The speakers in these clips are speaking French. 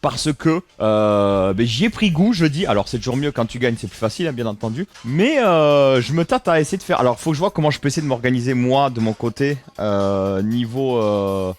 parce que j'y ai pris goût jeudi. Alors c'est toujours mieux quand tu gagnes, c'est plus facile hein, bien entendu. Mais je me tâte à essayer de faire. Alors faut que je vois comment je peux essayer de m'organiser moi de mon côté niveau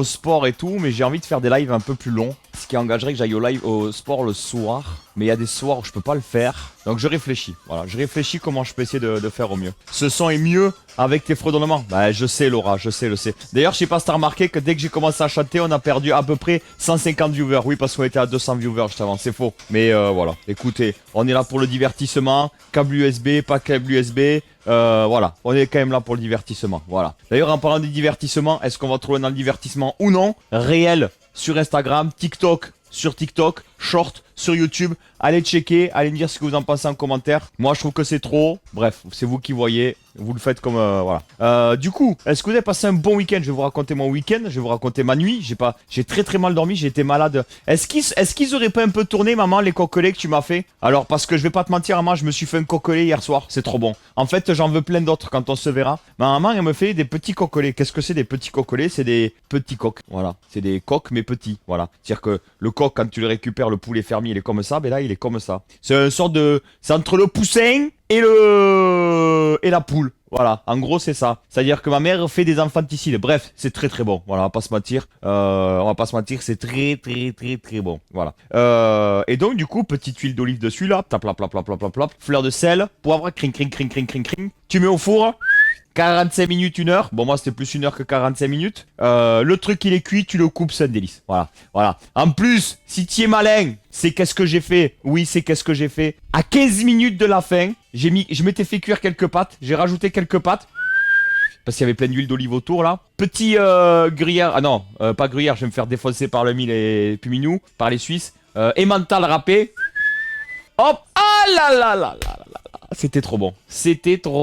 sport et tout. Mais j'ai envie de faire des lives un peu plus longs, ce qui engagerait que j'aille au sport le soir. Mais il y a des soirs où je peux pas le faire. Donc je réfléchis. Voilà, je réfléchis comment je peux essayer de faire au mieux. Ce son est mieux avec tes fredonnements. Bah je sais Laura, je sais. D'ailleurs je sais pas si t'as remarqué que dès que j'ai commencé à chanter, on a perdu à peu près 150 viewers. Oui parce qu'on était à 200 viewers juste avant, c'est faux. Mais voilà, écoutez, on est là pour le divertissement. Câble USB, pas câble USB. Voilà, on est quand même là pour le divertissement. Voilà. D'ailleurs en parlant du divertissement, est-ce qu'on va trouver dans le divertissement ou non? Réel sur Instagram, TikTok sur TikTok, Short sur YouTube. Allez checker, allez me dire ce que vous en pensez en commentaire. Moi je trouve que c'est trop. Bref, c'est vous qui voyez. Vous le faites comme voilà. Du coup, est-ce que vous avez passé un bon week-end? Je vais vous raconter mon week-end, je vais vous raconter ma nuit. J'ai très mal dormi, j'ai été malade. Est-ce qu'ils auraient pas un peu tourné, maman, les coquelets que tu m'as fait? Alors parce que je vais pas te mentir, maman, je me suis fait un coquelet hier soir. C'est trop bon. En fait, j'en veux plein d'autres quand on se verra. Ma maman, elle me fait des petits coquelets. Qu'est-ce que c'est des petits coquelets? C'est des petits coqs. Voilà, c'est des coqs mais petits. Voilà. C'est-à-dire que le coq, quand tu le récupères, le poulet fermier, il est comme ça. Mais là, il est comme ça. C'est une sorte de, c'est entre le poussin et la poule. Voilà, en gros c'est ça. C'est-à-dire que ma mère fait des infanticides. Bref, c'est très bon. Voilà, on va pas se mentir. C'est très bon. Voilà. Et donc du coup, petite huile d'olive dessus là, tap, fleur de sel, poivre, cring. Tu mets au four. 45 minutes, 1 heure. Bon, moi, c'était plus 1 heure que 45 minutes. Le truc, il est cuit, tu le coupes, c'est un délice. Voilà. En plus, si tu es malin, c'est qu'est-ce que j'ai fait? Oui, c'est qu'est-ce que j'ai fait? À 15 minutes de la fin, je m'étais fait cuire quelques pâtes. J'ai rajouté quelques pâtes. Parce qu'il y avait plein d'huile d'olive autour, là. Petit gruyère. Ah non, pas gruyère, je vais me faire défoncer par le mille et Puminou, par les Suisses. Emmental râpé. Hop. Ah là. C'était trop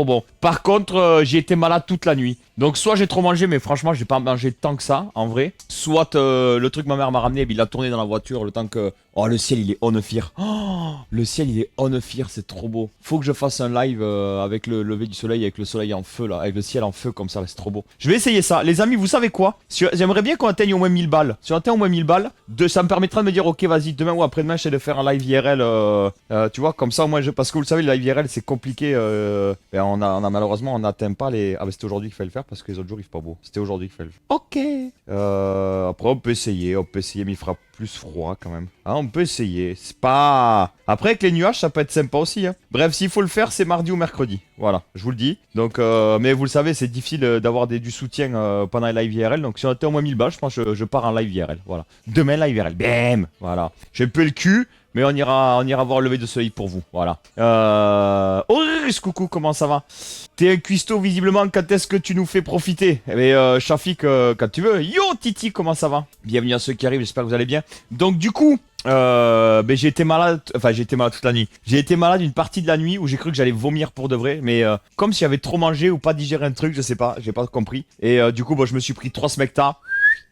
bon. Par contre, j'ai été malade toute la nuit. Donc soit j'ai trop mangé, mais franchement, j'ai pas mangé tant que ça, en vrai. Soit le truc que ma mère m'a ramené, il a tourné dans la voiture le temps que... Oh, le ciel, il est on fire. Oh, le ciel, il est on fire, c'est trop beau. Faut que je fasse un live avec le lever du soleil, avec le soleil en feu, là. Avec le ciel en feu, comme ça, c'est trop beau. Je vais essayer ça. Les amis, vous savez quoi? J'aimerais bien qu'on atteigne au moins 1000 balles. Si on atteint au moins 1000 balles, ça me permettra de me dire, ok, vas-y, demain ou après-demain, j'essaie de faire un live IRL. Tu vois, comme ça, au moins, parce que vous le savez, le live IRL, c'est compliqué. On a malheureusement, on n'atteint pas les... Ah, bah, c'était aujourd'hui qu'il fallait le faire, parce que les autres jours, il fait pas beau. C'était aujourd'hui qu'il fallait le faire. Ok. Après, on peut essayer, mais il fera plus froid quand même. Ah, on peut essayer. C'est pas... Après, avec les nuages, ça peut être sympa aussi. Hein. Bref, s'il faut le faire, c'est mardi ou mercredi. Voilà, je vous le dis. Donc, mais vous le savez, c'est difficile d'avoir du soutien pendant les live IRL. Donc, si on atteint au moins 1000 balles, je pense que je pars en live IRL. Voilà. Demain, live IRL. Bam. Voilà. J'ai un peu le cul. Mais on ira voir le lever de soleil pour vous. Voilà. Coucou, comment ça va? T'es un cuistot visiblement. Quand est-ce que tu nous fais profiter? Eh bien, Shafik, quand tu veux. Yo, Titi, comment ça va? Bienvenue à ceux qui arrivent. J'espère que vous allez bien. Donc, du coup, j'ai été malade. Enfin, j'ai été malade toute la nuit. J'ai été malade une partie de la nuit où j'ai cru que j'allais vomir pour de vrai. Mais comme si j'avais trop mangé ou pas digéré un truc, je sais pas. J'ai pas compris. Et du coup, je me suis pris 3 smecta.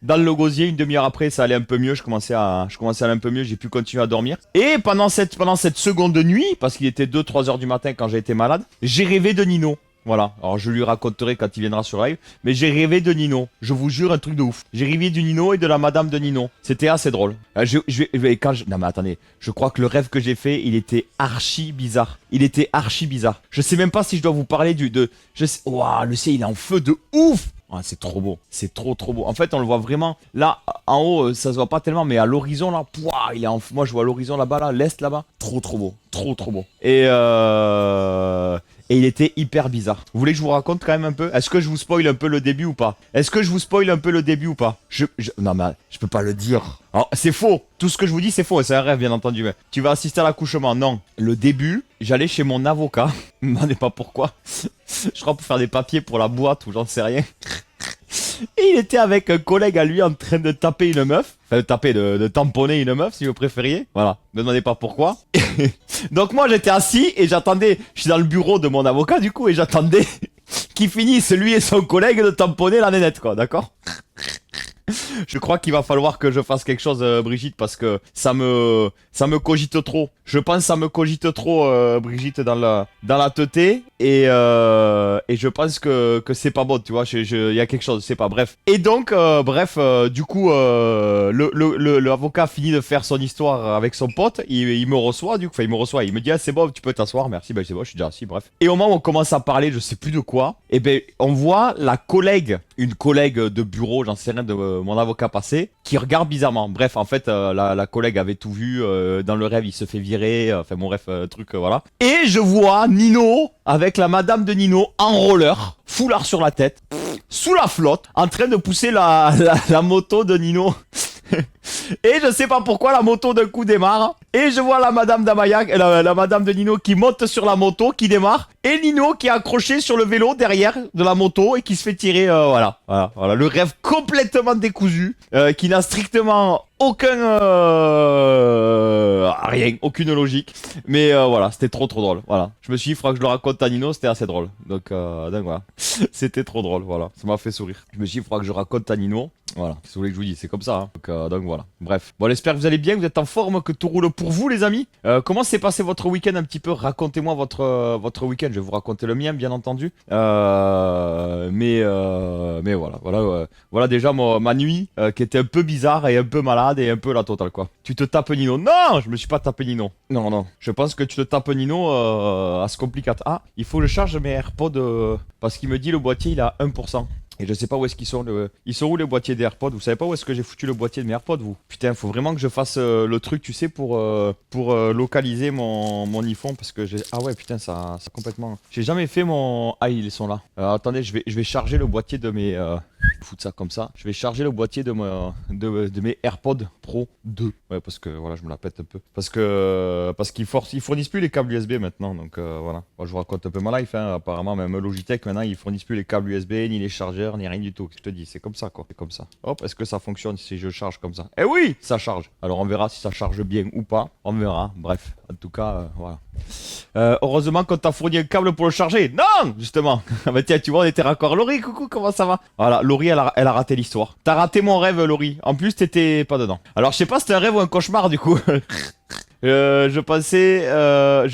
Dans le gosier, une demi-heure après, ça allait un peu mieux. Je commençais à aller un peu mieux. J'ai pu continuer à dormir. Et pendant cette seconde de nuit, parce qu'il était 2-3 heures du matin quand j'ai été malade, j'ai rêvé de Nino. Voilà. Alors je lui raconterai quand il viendra sur live. Mais j'ai rêvé de Nino. Je vous jure, un truc de ouf. J'ai rêvé du Nino et de la madame de Nino. C'était assez drôle. Non mais attendez. Je crois que le rêve que j'ai fait, il était archi bizarre. Je sais même pas si je dois vous parler Waouh, le ciel il est en feu de ouf. Ah, c'est trop beau, c'est trop beau. En fait, on le voit vraiment. Là, en haut, ça se voit pas tellement, mais à l'horizon là, moi je vois l'horizon là-bas, là, l'est là-bas, trop beau, trop beau. Et il était hyper bizarre. Vous voulez que je vous raconte quand même un peu? Est-ce que je vous spoil un peu le début ou pas? Non mais je peux pas le dire. Alors, c'est faux. Tout ce que je vous dis, c'est faux. C'est un rêve, bien entendu. Mais tu vas assister à l'accouchement. Non. Le début, j'allais chez mon avocat. Je me demandez pas pourquoi. Je crois pour faire des papiers pour la boîte ou j'en sais rien. Et il était avec un collègue à lui en train de taper une meuf. Enfin, de tamponner une meuf, si vous préfériez. Voilà. Ne me demandez pas pourquoi. Donc moi, j'étais assis et j'attendais. Je suis dans le bureau de mon avocat, du coup, et j'attendais qu'il finisse, lui et son collègue, de tamponner la nénette, quoi. D'accord? Je crois qu'il va falloir que je fasse quelque chose, Brigitte, parce que ça me cogite trop. Je pense que ça me cogite trop, Brigitte, dans la teuté. Et je pense que c'est pas bon, tu vois. Il y a quelque chose, c'est pas. Bref. Et donc, du coup, l'avocat finit de faire son histoire avec son pote. Il me reçoit, du coup. Enfin, il me reçoit. Il me dit, ah, c'est bon, tu peux t'asseoir. Merci. Ben, c'est bon, je suis déjà assis. Bref. Et au moment où on commence à parler, je sais plus de quoi. Et ben, on voit une collègue de bureau, j'en sais rien, de mon avocat passé, qui regarde bizarrement. Bref, en fait, la collègue avait tout vu. Dans le rêve, il se fait virer. Enfin, bon, bref, truc, voilà. Et je vois Nino avec la madame de Nino en roller, foulard sur la tête, sous la flotte, en train de pousser la moto de Nino. Et je sais pas pourquoi la moto d'un coup démarre. Et je vois la madame d'Amaya, la madame de Nino qui monte sur la moto, qui démarre. Et Nino qui est accroché sur le vélo derrière de la moto et qui se fait tirer. Voilà. Le rêve complètement décousu, qui n'a strictement rien, aucune logique. Mais voilà, c'était trop drôle. Voilà. Je me suis dit, il faudra que je le raconte à Nino, c'était assez drôle. Donc voilà. C'était trop drôle, voilà. Ça m'a fait sourire. Je me suis dit, il faudra que je raconte à Nino. Voilà, si vous voulez que je vous dise, c'est comme ça. Hein. Donc voilà. Bref. Bon, j'espère que vous allez bien, que vous êtes en forme, que tout roule pour vous, les amis. Comment s'est passé votre week-end un petit peu? Racontez-moi votre week-end. Je vais vous raconter le mien, bien entendu. Mais voilà. Voilà déjà ma nuit qui était un peu bizarre et un peu malade et un peu la totale, quoi. Tu te tapes Nino? Non, je me suis pas tapé Nino. Non. Je pense que tu te tapes Nino à ce complicated. Ah, il faut que je charge mes AirPods parce qu'il me dit le boîtier il a 1%. Et je sais pas où est-ce qu'ils sont. Ils sont où les boîtiers des AirPods? Vous savez pas où est-ce que j'ai foutu le boîtier de mes AirPods, vous? Putain, faut vraiment que je fasse le truc, tu sais, pour localiser mon iPhone. Parce que j'ai... Ah ouais, putain, ça complètement... J'ai jamais fait mon... Ah, ils sont là. Attendez, je vais charger le boîtier de mes... Foutre ça comme ça. Je vais charger le boîtier de mes AirPods Pro 2. Ouais, parce que voilà, je me la pète un peu. Parce qu'ils fournissent plus les câbles USB maintenant. Donc voilà. Moi, je vous raconte un peu ma life. Hein. Apparemment, même Logitech maintenant, ils fournissent plus les câbles USB, ni les chargeurs, ni rien du tout. Je te dis, c'est comme ça, quoi. C'est comme ça. Hop, est-ce que ça fonctionne si je charge comme ça? Eh oui, ça charge. Alors on verra si ça charge bien ou pas. On verra. Bref, en tout cas, voilà. Heureusement qu'on t'a fourni un câble pour le charger. Non, justement. Bah tiens, tu vois, on était raccord. Laurie, coucou, comment ça va? Voilà, Laurie, elle a raté l'histoire. T'as raté mon rêve, Laurie. En plus, t'étais pas dedans. Alors, je sais pas si c'était un rêve ou un cauchemar, du coup. Je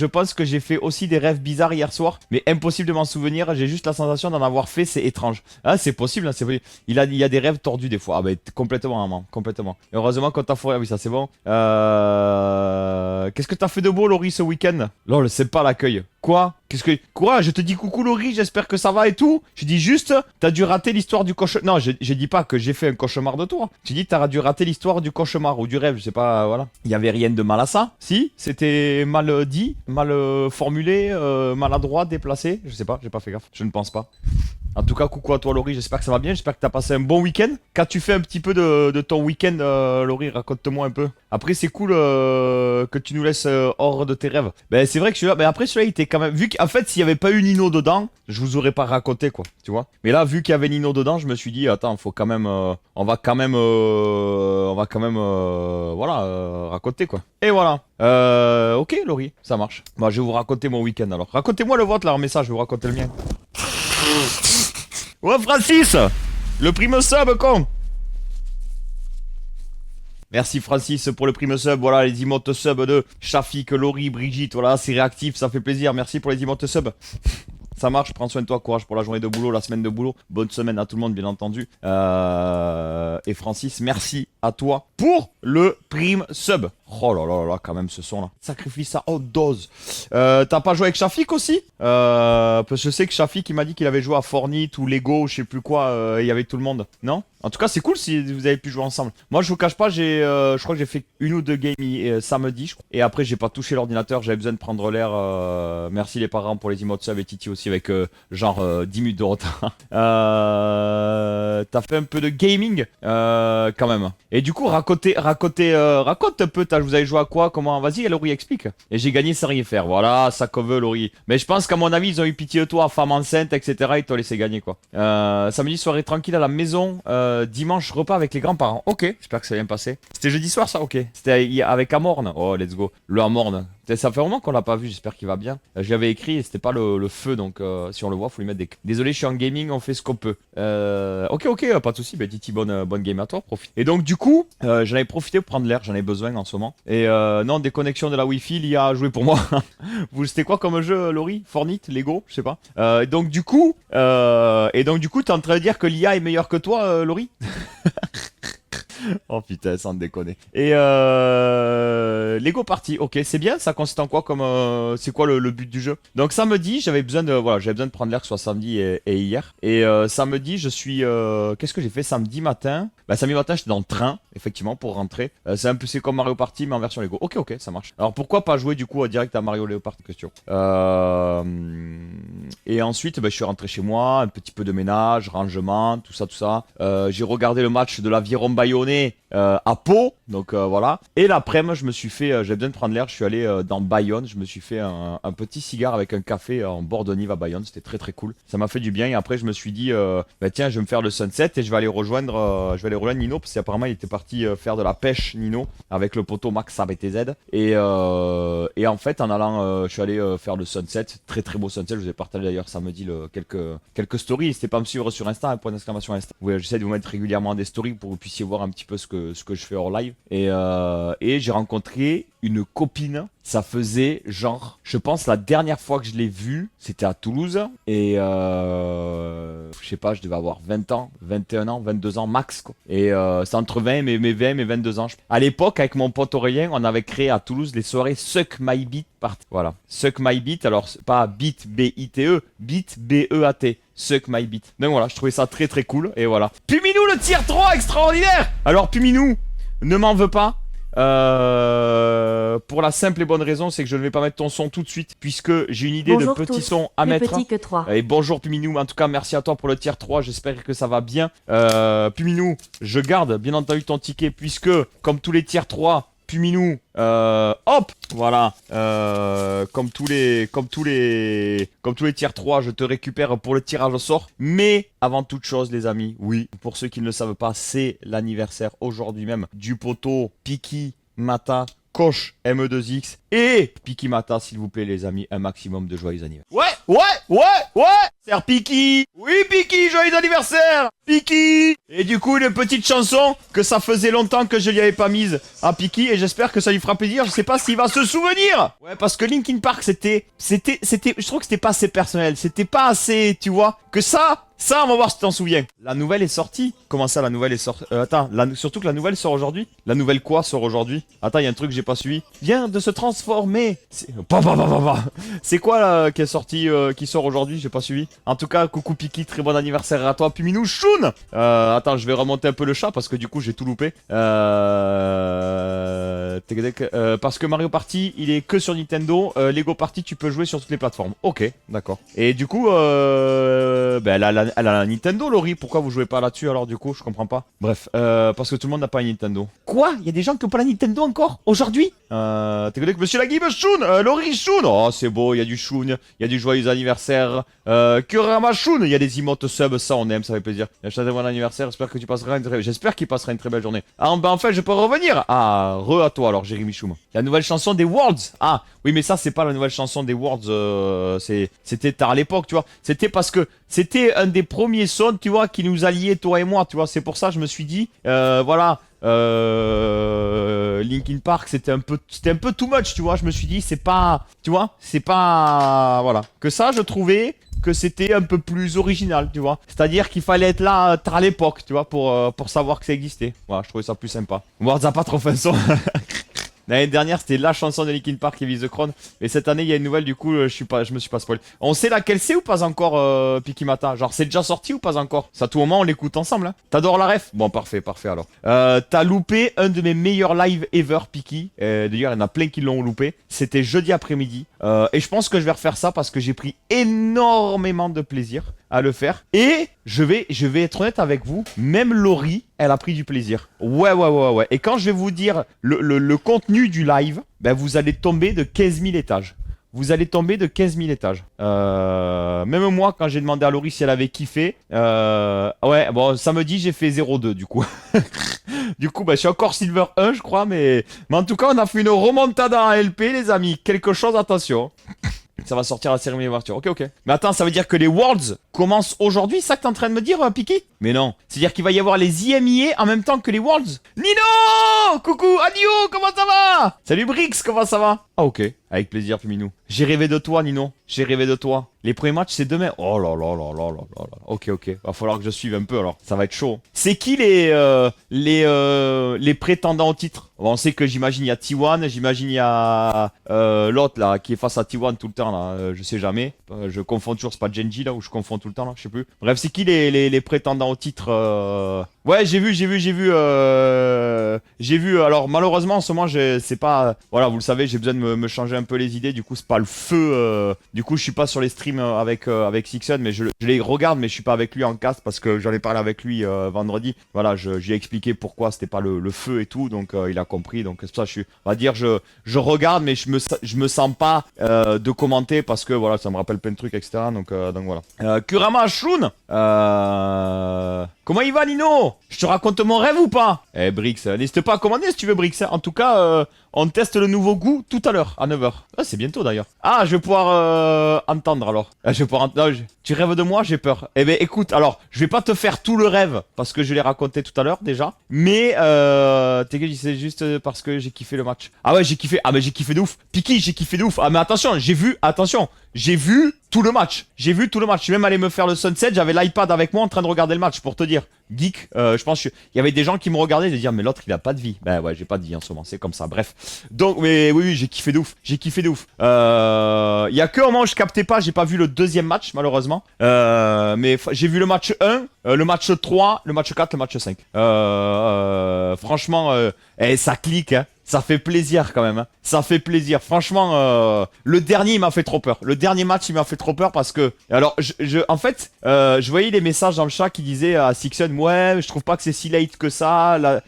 pense que j'ai fait aussi des rêves bizarres hier soir, mais impossible de m'en souvenir. J'ai juste la sensation d'en avoir fait, c'est étrange. Ah, c'est possible, hein, c'est possible. Il y a des rêves tordus des fois. Ah, bah, complètement, maman, complètement. Et heureusement quand t'as fourré, ah oui, ça c'est bon. Qu'est-ce que t'as fait de beau, Laurie, ce week-end? Lol, c'est pas l'accueil. Quoi? Quoi? Je te dis coucou, Laurie, j'espère que ça va et tout. Je dis juste, t'as dû rater l'histoire du cauchemar. Non, je dis pas que j'ai fait un cauchemar de toi. Je dis, t'as dû rater l'histoire du cauchemar ou du rêve, je sais pas, voilà. Il y avait rien de mal à ça. Si, c'était mal dit, mal formulé, maladroit, déplacé. Je sais pas, j'ai pas fait gaffe. Je ne pense pas. En tout cas, coucou à toi, Laurie, j'espère que ça va bien, j'espère que t'as passé un bon week-end. Qu'as-tu fait un petit peu de ton week-end, Laurie? Raconte-moi un peu. Après, c'est cool que tu nous laisses hors de tes rêves. Ben, c'est vrai que celui-là, ben après, celui-là, il était quand même... Vu qu'en fait, s'il n'y avait pas eu Nino dedans, je vous aurais pas raconté, quoi, tu vois. Mais là, vu qu'il y avait Nino dedans, je me suis dit, attends, faut quand même... on va quand même, voilà, raconter, quoi. Et voilà. Ok, Laurie, ça marche. Moi, je vais vous raconter mon week-end, alors. Racontez-moi le vôtre, là, en message, je vais vous raconter le mien. Ouais, Francis, le prime sub, con. Merci Francis pour le prime sub, voilà les emotes sub de Shafik, Laurie, Brigitte, voilà c'est réactif, ça fait plaisir, merci pour les emotes sub. Ça marche, prends soin de toi, courage pour la journée de boulot, la semaine de boulot, bonne semaine à tout le monde bien entendu. Et Francis, merci à toi pour le prime sub. Oh là là là, quand même ce son là. Sacrifie ça haute dose. T'as pas joué avec Shafik aussi? Parce que je sais que Shafik il m'a dit qu'il avait joué à Fortnite ou Lego, je sais plus quoi, il y avait tout le monde. Non? En tout cas c'est cool si vous avez pu jouer ensemble. Moi je vous cache pas, je crois que j'ai fait une ou deux games samedi je crois. Et après j'ai pas touché l'ordinateur, j'avais besoin de prendre l'air. Merci les parents pour les emotes sub et Titi aussi avec genre 10 minutes de retard. T'as fait un peu de gaming quand même. Et du coup raconte un peu, vous avez joué à quoi? Comment? Vas-y Laurie explique. Et j'ai gagné sans rien faire, voilà, ça que veut Laurie. Mais je pense qu'à mon avis ils ont eu pitié de toi, femme enceinte etc, ils t'ont laissé gagner quoi. Samedi soirée tranquille à la maison, dimanche repas avec les grands-parents. Ok, j'espère que ça va bien passer. C'était jeudi soir ça? Ok. C'était avec Amorne. Oh let's go. Le Amorne. Ça fait vraiment qu'on l'a pas vu, j'espère qu'il va bien. Je l'avais écrit et c'était pas le feu, donc si on le voit, faut lui mettre des... Désolé, je suis en gaming, on fait ce qu'on peut. Ok, pas de soucis, bah, Titi, bonne game à toi, profite. Et donc du coup, j'en avais profité pour prendre l'air, j'en ai besoin en ce moment. Et non, déconnexion de la Wi-Fi, l'IA a joué pour moi. C'était quoi comme jeu, Laurie? Fortnite, Lego, je sais pas. Donc du coup, t'es en train de dire que l'IA est meilleure que toi, Laurie? Oh putain, sans déconner. Et Lego Party, ok, c'est bien, ça consiste en quoi comme c'est quoi le but du jeu? Donc samedi, j'avais besoin de prendre l'air que ce soit samedi et hier. Et samedi, je suis qu'est-ce que j'ai fait samedi matin? Bah samedi matin, j'étais dans le train, effectivement, pour rentrer. C'est comme Mario Party mais en version Lego. Ok, ça marche. Alors pourquoi pas jouer du coup direct à Mario Lego Party question. Et ensuite, bah, je suis rentré chez moi, un petit peu de ménage, rangement, tout ça. J'ai regardé le match de l'Aviron Bayonnais à Pau, donc voilà. Et l'après-midi, je me suis fait, j'ai besoin de prendre l'air, je suis allé dans Bayonne, je me suis fait un petit cigare avec un café en bord de Nive à Bayonne, c'était très cool. Ça m'a fait du bien et après je me suis dit, bah tiens, je vais me faire le sunset et je vais aller rejoindre Nino parce qu'apparemment il était parti faire de la pêche, Nino, avec le poteau Max ABTZ. Et en fait, en allant, je suis allé faire le sunset, très beau sunset. Je vous ai partagé d'ailleurs samedi quelques stories. N'hésitez pas à me suivre sur Insta, un point d'exclamation Insta. Oui, j'essaie de vous mettre régulièrement des stories pour que vous puissiez voir un petit peu ce que je fais hors live. Et j'ai rencontré une copine. Ça faisait genre, je pense la dernière fois que je l'ai vue, c'était à Toulouse. Et je sais pas, je devais avoir 20 ans, 21 ans, 22 ans max quoi. Et c'est entre 20 mes 20 et 22 ans. À l'époque, avec mon pote Aurélien, on avait créé à Toulouse les soirées Suck My Beat Party. Voilà, Suck My Beat, alors pas Beat B-I-T-E, Beat B-E-A-T. Suck My Beat. Donc voilà, je trouvais ça très cool. Et voilà. Puminou, le tier 3 extraordinaire. Alors Puminou, ne m'en veux pas. Pour la simple et bonne raison, c'est que je ne vais pas mettre ton son tout de suite, puisque j'ai une idée Bonjour de petit tous, son à plus mettre. petit que 3. Et bonjour Puminou, en tout cas merci à toi pour le tier 3, j'espère que ça va bien. Puminou, je garde bien entendu ton ticket, puisque comme tous les tier 3, Puminou, hop, voilà, comme tous les tiers 3, je te récupère pour le tirage au sort. Mais avant toute chose, les amis, oui, pour ceux qui ne le savent pas, c'est l'anniversaire aujourd'hui même du poteau Piki Mata Coach ME2X et Piki Mata, s'il vous plaît, les amis, un maximum de joyeux anniversaire. Ouais, c'est Piki. Oui, Piki, joyeux anniversaire, Piki. Et du coup, une petite chanson que ça faisait longtemps que je lui avais pas mise à Piki et j'espère que ça lui fera plaisir. Je sais pas s'il va se souvenir. Ouais, parce que Linkin Park, je trouve que c'était pas assez personnel, c'était pas assez, tu vois, que ça, on va voir si tu t'en souviens. La nouvelle est sortie. Comment ça, la nouvelle est sortie? Attends, surtout que la nouvelle sort aujourd'hui. La nouvelle quoi sort aujourd'hui? Attends, il y a un truc que j'ai pas suivi. Vient de se transformer. C'est quoi là qui est sorti, qui sort aujourd'hui? J'ai pas suivi. En tout cas, coucou Piki, très bon anniversaire à toi, Puminou Shun. Attends, je vais remonter un peu le chat parce que du coup j'ai tout loupé. Parce que Mario Party, il est que sur Nintendo. Lego Party, tu peux jouer sur toutes les plateformes. Ok, d'accord. Et du coup, elle a la Nintendo, Laurie. Pourquoi vous jouez pas là-dessus alors du coup? Je comprends pas. Bref, parce que tout le monde n'a pas une Nintendo. Quoi? Il y a des gens qui ont pas la Nintendo encore aujourd'hui? Monsieur Lagui, Shun, Laurie Shun. Oh, c'est beau, il y a du Shun, il y a du joyeux anniversaire. Kurama Shun, il y a des emotes sub, ça on aime, ça fait plaisir. J'attends mon anniversaire, j'espère que tu passeras j'espère qu'il passera une très belle journée. Ah, ben enfin, je peux revenir. Ah, à toi alors, Jérémy Choum. La nouvelle chanson des Worlds. Ah, oui, mais ça, c'est pas la nouvelle chanson des Worlds. C'était tard à l'époque, tu vois. C'était parce que c'était un des premiers sons, tu vois, qui nous alliait, toi et moi, tu vois. C'est pour ça, je me suis dit, voilà. Linkin Park, c'était un peu too much, tu vois. Je me suis dit, c'est pas, tu vois, c'est pas, voilà. Que ça, je trouvais que c'était un peu plus original, tu vois. C'est-à-dire qu'il fallait être là à l'époque, tu vois, pour savoir que ça existait. Voilà, je trouvais ça plus sympa. Words a pas trop fait son. L'année dernière, c'était la chanson de Linkin Park et The Crown. Et cette année, il y a une nouvelle, du coup, je me suis pas spoilé. On sait laquelle c'est ou pas encore, Piki Mata? Genre, c'est déjà sorti ou pas encore? Ça, à tout moment, on l'écoute ensemble. Hein. T'adores la ref? Bon, parfait alors. T'as loupé un de mes meilleurs lives ever, Piki. D'ailleurs, il y en a plein qui l'ont loupé. C'était jeudi après-midi. Et je pense que je vais refaire ça parce que j'ai pris énormément de plaisir à le faire. Et je vais être honnête avec vous, même Laurie, elle a pris du plaisir. Ouais. Et quand je vais vous dire le contenu du live, ben vous allez tomber de 15 000 étages. vous allez tomber de 15 000 étages. Même moi, quand j'ai demandé à Laurie si elle avait kiffé, ouais, bon, samedi, j'ai fait 0,2 du coup. Du coup, bah, je suis encore Silver 1, je crois, mais en tout cas, on a fait une remontada en LP, les amis. Quelque chose, attention. Ça va sortir la cérémonie d'ouverture. Ok, ok. Mais attends, ça veut dire que les Worlds commencent aujourd'hui, ça que t'es en train de me dire, Piki? Mais non. C'est-à-dire qu'il va y avoir les IMIA en même temps que les Worlds. Nino! Coucou, Adio, comment ça va? Salut Brix, comment ça va? Ah, ok. Avec plaisir, Fuminou. J'ai rêvé de toi, Nino. J'ai rêvé de toi. Les premiers matchs, c'est demain. Oh là là là là là là là. Ok, ok. Va falloir que je suive un peu alors. Ça va être chaud. C'est qui les prétendants au titre? Bon, on sait que j'imagine il y a T1, j'imagine il y a l'autre là qui est face à T1 tout le temps là. Je sais jamais. Je confonds toujours, c'est pas Genji là ou je confonds tout le temps là, je sais plus. Bref, c'est qui les prétendants au titre Ouais, j'ai vu. Alors malheureusement en ce moment, c'est pas. Voilà, vous le savez, j'ai besoin de me changer un peu les idées. Du coup, c'est pas le feu. Du coup, je suis pas sur les streams avec Sixon, mais je les regarde, mais je suis pas avec lui en cast parce que j'en ai parlé avec lui vendredi. Voilà, j'ai expliqué pourquoi c'était pas le feu et tout, donc il a compris. Donc c'est pour ça, on va dire, je regarde, mais je me sens pas de commenter parce que voilà, ça me rappelle plein de trucs, etc. Donc voilà. Kurama Shun. Comment il va, Nino? Je te raconte mon rêve ou pas? Eh, Brix, n'hésite pas à commander si tu veux, Brix. En tout cas, on teste le nouveau goût tout à l'heure, à 9h. Ah, c'est bientôt d'ailleurs. Ah, je vais pouvoir entendre alors. Ah, je vais pouvoir entendre. Non, tu rêves de moi? J'ai peur. Eh ben, écoute, alors, je vais pas te faire tout le rêve parce que je l'ai raconté tout à l'heure déjà. Mais, t'inquiète, c'est juste parce que j'ai kiffé le match. Ah ouais, j'ai kiffé. Ah, mais j'ai kiffé de ouf. Piki, j'ai kiffé de ouf. Ah, mais attention, j'ai vu tout le match. J'ai vu tout le match. Je suis même allé me faire le sunset. J'avais l'iPad avec moi en train de regarder le match pour te dire. Geek, je pense il y avait des gens qui me regardaient et de dire mais l'autre il a pas de vie. Ben ouais, j'ai pas de vie en ce moment, c'est comme ça. Bref. Donc mais oui, j'ai kiffé de ouf. J'ai kiffé de ouf. Il y a que au moment où je captais pas, j'ai pas vu le deuxième match malheureusement. Mais j'ai vu le match 1, le match 3, le match 4, le match 5. Franchement ça clique hein. Ça fait plaisir quand même, hein. Ça fait plaisir. Franchement, le dernier il m'a fait trop peur. Le dernier match il m'a fait trop peur parce que, alors, en fait, je voyais les messages dans le chat qui disaient à Sixon, ouais, je trouve pas que c'est si late que ça. Là,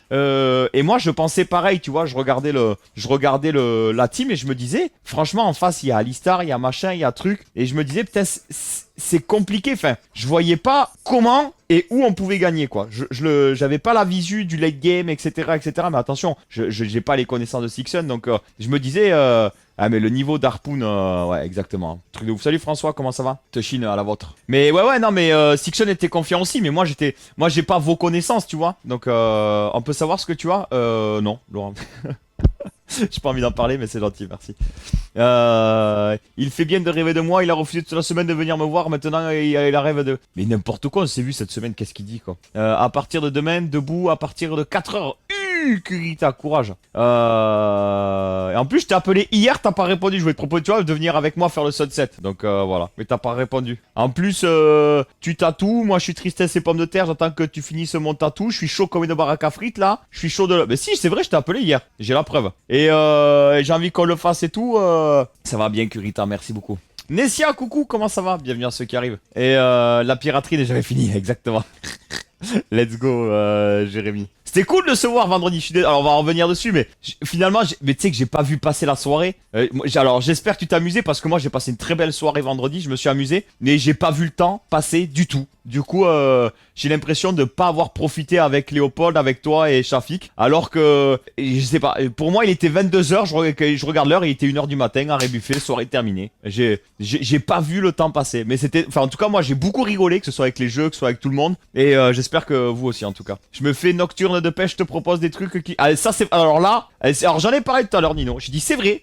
et moi je pensais pareil, tu vois, je regardais la team et je me disais, franchement en face il y a Alistar, il y a machin, il y a truc, et je me disais peut-être c'est compliqué. Enfin, je voyais pas comment et où on pouvait gagner quoi. J'avais pas la visu du late game, etc., etc. Mais attention, j'ai pas les connaissances de Sixon, donc je me disais, ah mais le niveau d'Harpoon, ouais exactement. Truc de ouf. Salut François, comment ça va? Toshin à la vôtre. Mais ouais non mais Sixon était confiant aussi, mais moi j'ai pas vos connaissances, tu vois. Donc on peut savoir ce que tu as? Non, Laurent. J'ai pas envie d'en parler, mais c'est gentil, merci. Il fait bien de rêver de moi, il a refusé toute la semaine de venir me voir, maintenant il rêve de... Mais n'importe quoi, on s'est vu cette semaine, qu'est-ce qu'il dit quoi? À partir de demain, debout, à partir de 4h. Kurita, courage. Et en plus, je t'ai appelé hier, t'as pas répondu. Je voulais te proposer, tu vois, de venir avec moi faire le sunset. Donc voilà, mais t'as pas répondu. En plus, tu tatoues. Moi, je suis tristesse et pommes de terre. J'attends que tu finisses mon tatou. Je suis chaud comme une baraque à frites là. Je suis chaud de. Mais si, c'est vrai, je t'ai appelé hier. J'ai la preuve. Et j'ai envie qu'on le fasse et tout. Ça va bien, Kurita. Merci beaucoup. Nessia, coucou, comment ça va? Bienvenue à ceux qui arrivent. Et la piraterie n'est jamais finie, exactement. Let's go, Jérémy. C'était cool de se voir vendredi. Alors on va en revenir dessus, mais finalement, mais tu sais que j'ai pas vu passer la soirée. Alors j'espère que tu t'es amusé parce que moi j'ai passé une très belle soirée vendredi. Je me suis amusé, mais j'ai pas vu le temps passer du tout. Du coup, j'ai l'impression de pas avoir profité avec Léopold, avec toi et Shafik. Alors que, je sais pas, pour moi il était 22h, je regarde l'heure, il était 1h du matin, arrêt buffet, soirée terminée. J'ai pas vu le temps passer. Mais c'était, enfin en tout cas moi j'ai beaucoup rigolé, que ce soit avec les jeux, que ce soit avec tout le monde. Et j'espère que vous aussi en tout cas. Je me fais nocturne de pêche, je te propose des trucs qui... Ah, ça c'est... Alors là, alors j'en ai parlé tout à l'heure Nino. J'ai dit c'est vrai.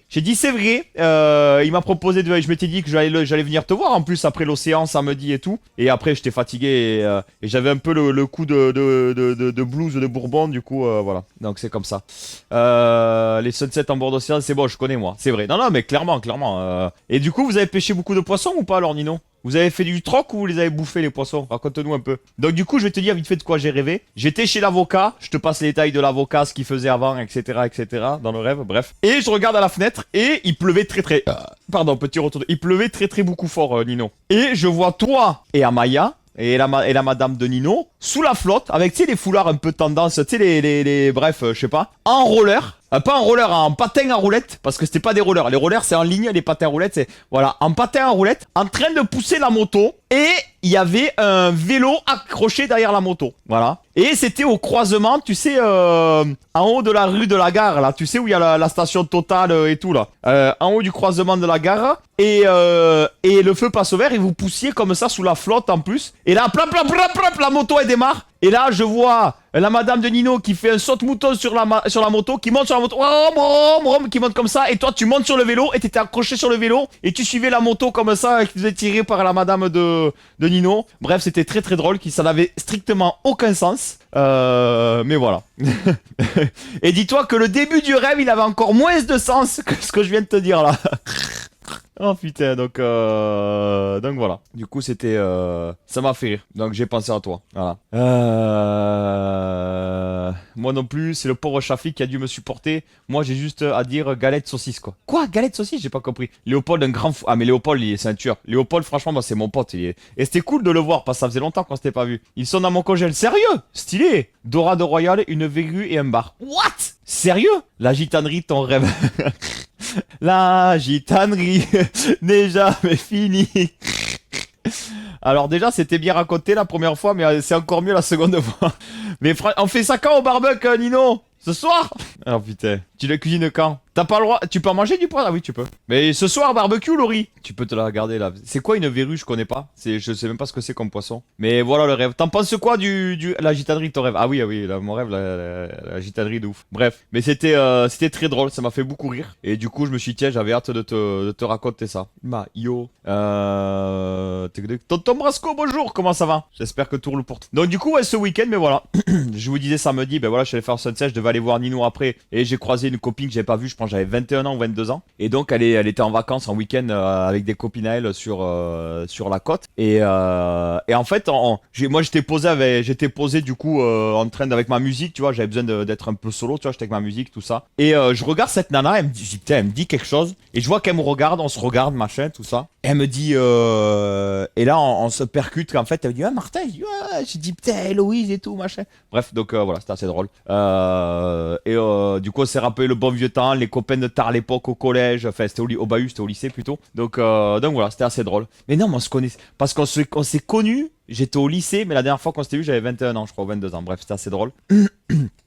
Il m'a proposé de... Je m'étais dit que j'allais venir te voir en plus après l'océan samedi et tout. Et après j'étais fatigué et j'avais un peu le coup de blues de Bourbon, du coup voilà. Donc c'est comme ça. Les sunsets en bord d'océan, c'est bon, je connais moi. C'est vrai. Non mais clairement. Et du coup vous avez pêché beaucoup de poissons ou pas alors Nino? Vous avez fait du troc ou vous les avez bouffés les poissons? Raconte-nous un peu. Donc du coup je vais te dire vite fait de quoi j'ai rêvé. J'étais chez l'avocat, je te passe les détails de l'avocat, ce qu'il faisait avant, etc. dans le rêve, bref. Et je regarde à la fenêtre et il pleuvait très... Pardon, petit retour. Il pleuvait très beaucoup fort Nino. Et je vois toi et Amaya et la madame de Nino sous la flotte avec tu sais les foulards un peu tendance, tu sais les bref, je sais pas, en roller. pas en roller, en patin à roulette, parce que c'était pas des rollers. Les rollers, c'est en ligne, les patins à roulettes, c'est... Voilà, en patin à roulette, en train de pousser la moto, et il y avait un vélo accroché derrière la moto. Voilà. Et c'était au croisement, tu sais, en haut de la rue de la gare, là, tu sais où il y a la station Total et tout, là. En haut du croisement de la gare, et le feu passe au vert, et vous poussiez comme ça sous la flotte en plus. Et là, plap, plap, plap, plap, la moto, elle démarre. Et là, je vois la madame de Nino qui fait un saute-mouton sur la moto, qui monte sur la moto, qui monte comme ça, et toi, tu montes sur le vélo, et t'étais accroché sur le vélo, et tu suivais la moto comme ça, qui faisait tirer par la madame de Nino. Bref, c'était très très drôle, ça n'avait strictement aucun sens. Mais voilà. Et dis-toi que le début du rêve, il avait encore moins de sens que ce que je viens de te dire là. Oh putain, donc voilà. Du coup, c'était... ça m'a fait rire. Donc j'ai pensé à toi. Voilà. Moi non plus, c'est le pauvre Shafiq qui a dû me supporter. Moi, j'ai juste à dire galette saucisse, quoi. Quoi, galette saucisse? J'ai pas compris. Léopold, un grand fou. Ah, mais Léopold, c'est un tueur. Léopold, franchement, moi, c'est mon pote. Et c'était cool de le voir, parce que ça faisait longtemps qu'on s'était pas vu. Ils sont dans mon congèle. Sérieux? Stylé. Dorade royale, une verrue et un bar. What? Sérieux? La gitanerie, ton rêve. La gitanerie n'est jamais finie. Alors déjà, c'était bien raconté la première fois, mais c'est encore mieux la seconde fois. Mais on fait ça quand au barbecue, Nino? Ce soir? Oh putain. Tu le cuisines quand? T'as pas le droit. Tu peux en manger du poisson? Ah oui, tu peux. Mais ce soir, barbecue, Laurie. Tu peux te la regarder là. C'est quoi une verrue? Je connais pas. Je sais même pas ce que c'est comme poisson. Mais voilà le rêve. T'en penses quoi la gitanerie de ton rêve? Ah oui, là, mon rêve, la gitanerie de ouf. Bref. Mais c'était très drôle. Ça m'a fait beaucoup rire. Et du coup, je me suis dit, tiens, j'avais hâte de te raconter ça. Tonton Brasco, bonjour. Comment ça va? J'espère que tout roule pour toi. Donc, du coup, ouais, ce week-end, mais voilà. Je vous disais samedi, ben voilà, je suis allé faire Sunset. Je devais aller voir Nino après. Et j'ai croisé une copine que j'avais pas vue. Je pense que j'avais 21 ans ou 22 ans. Et donc, elle était en vacances en week-end avec des copines à elle sur la côte. Et en fait, moi, j'étais posé du coup en train avec ma musique, tu vois. J'avais besoin d'être un peu solo, tu vois. J'étais avec ma musique, tout ça. Et je regarde cette nana, elle me dit quelque chose. Et je vois qu'elle me regarde, on se regarde, machin, tout ça. Et elle me dit, et là, on se percute. En fait, elle me dit, ah, Martin. Je dis, putain, Héloïse et tout, machin. Bref, donc voilà, c'était assez drôle. Du coup, on s'est rappelé le bon vieux temps, les copains de tard à l'époque au collège. Enfin, c'était au bahut, c'était au lycée plutôt. Donc voilà, c'était assez drôle. Mais non, mais on se connaît. Parce qu'on s'est connus. J'étais au lycée, mais la dernière fois qu'on s'était vu, j'avais 21 ans, je crois, ou 22 ans. Bref, c'était assez drôle.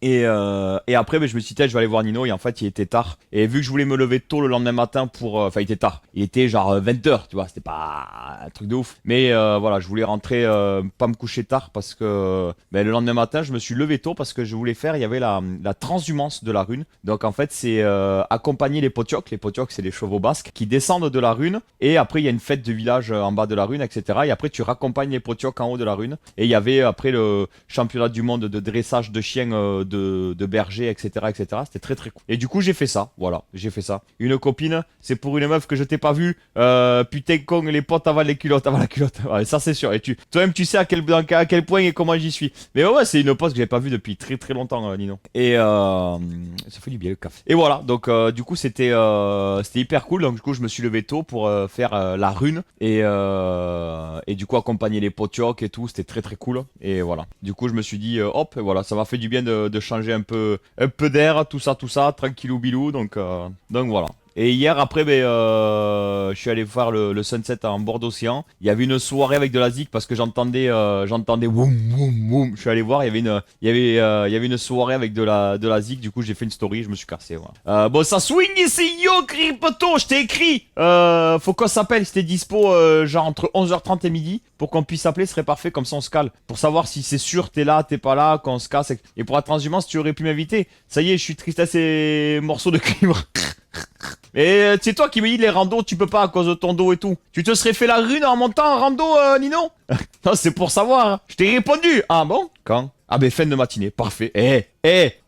Et après, je me suis dit, je vais aller voir Nino. Et en fait, il était tard. Et vu que je voulais me lever tôt le lendemain matin pour... Enfin, il était tard. Il était genre 20h, tu vois. C'était pas un truc de ouf. Mais voilà, je voulais rentrer, pas me coucher tard parce que le lendemain matin, je me suis levé tôt parce que je voulais faire... Il y avait la transhumance de la Rune. Donc, en fait, c'est accompagner les potiocs. Les potiocs, c'est les chevaux basques qui descendent de la Rune. Et après, il y a une fête de village en bas de la Rune, etc. Et après, tu raccompagnes les potiocs en haut de la Rune. Et il y avait après le championnat du monde de dressage de chiens de berger, etc., etc. C'était très très cool. Et du coup, j'ai fait ça. Voilà, j'ai fait ça. Une copine, c'est pour une meuf que je t'ai pas vue. Putain con, les potes avalent les culottes, avalent la culotte. Ouais, ça c'est sûr. Et toi-même, tu sais à quel point et comment j'y suis. Mais ouais, c'est une pote que j'ai pas vue depuis très très longtemps, Nino. Et ça fait du bien le café. Et voilà. Donc du coup, c'était hyper cool. Donc du coup, je me suis levé tôt pour faire la Rune et du coup accompagner les potiocs et tout. C'était très très cool. Et voilà. Du coup, je me suis dit hop, et voilà, ça m'a fait du bien de changer un peu d'air, tout ça, tranquillou bilou. Donc voilà. Et hier, après, je suis allé voir le sunset en bord d'océan. Il y avait une soirée avec de la zik parce que j'entendais woum woum woum. Je suis allé voir, il y avait une soirée avec de la zik. Du coup, j'ai fait une story, je me suis cassé. Voilà. Bon, ça swing ici, yo, Crypto, je t'ai écrit. Faut qu'on s'appelle, si t'es dispo, genre entre 11h30 et midi. Pour qu'on puisse s'appeler, ce serait parfait, comme ça on se cale. Pour savoir si c'est sûr, t'es là, t'es pas là, qu'on se casse. Et pour la transhumance, tu aurais pu m'inviter. Ça y est, je suis tristesse et morceaux de cuivre. Et c'est toi qui me dis les randos, tu peux pas à cause de ton dos et tout. Tu te serais fait la Rune en montant en rando, Nino? Non, c'est pour savoir. Hein. Je t'ai répondu. Ah bon? Quand? Ah ben fin de matinée, parfait.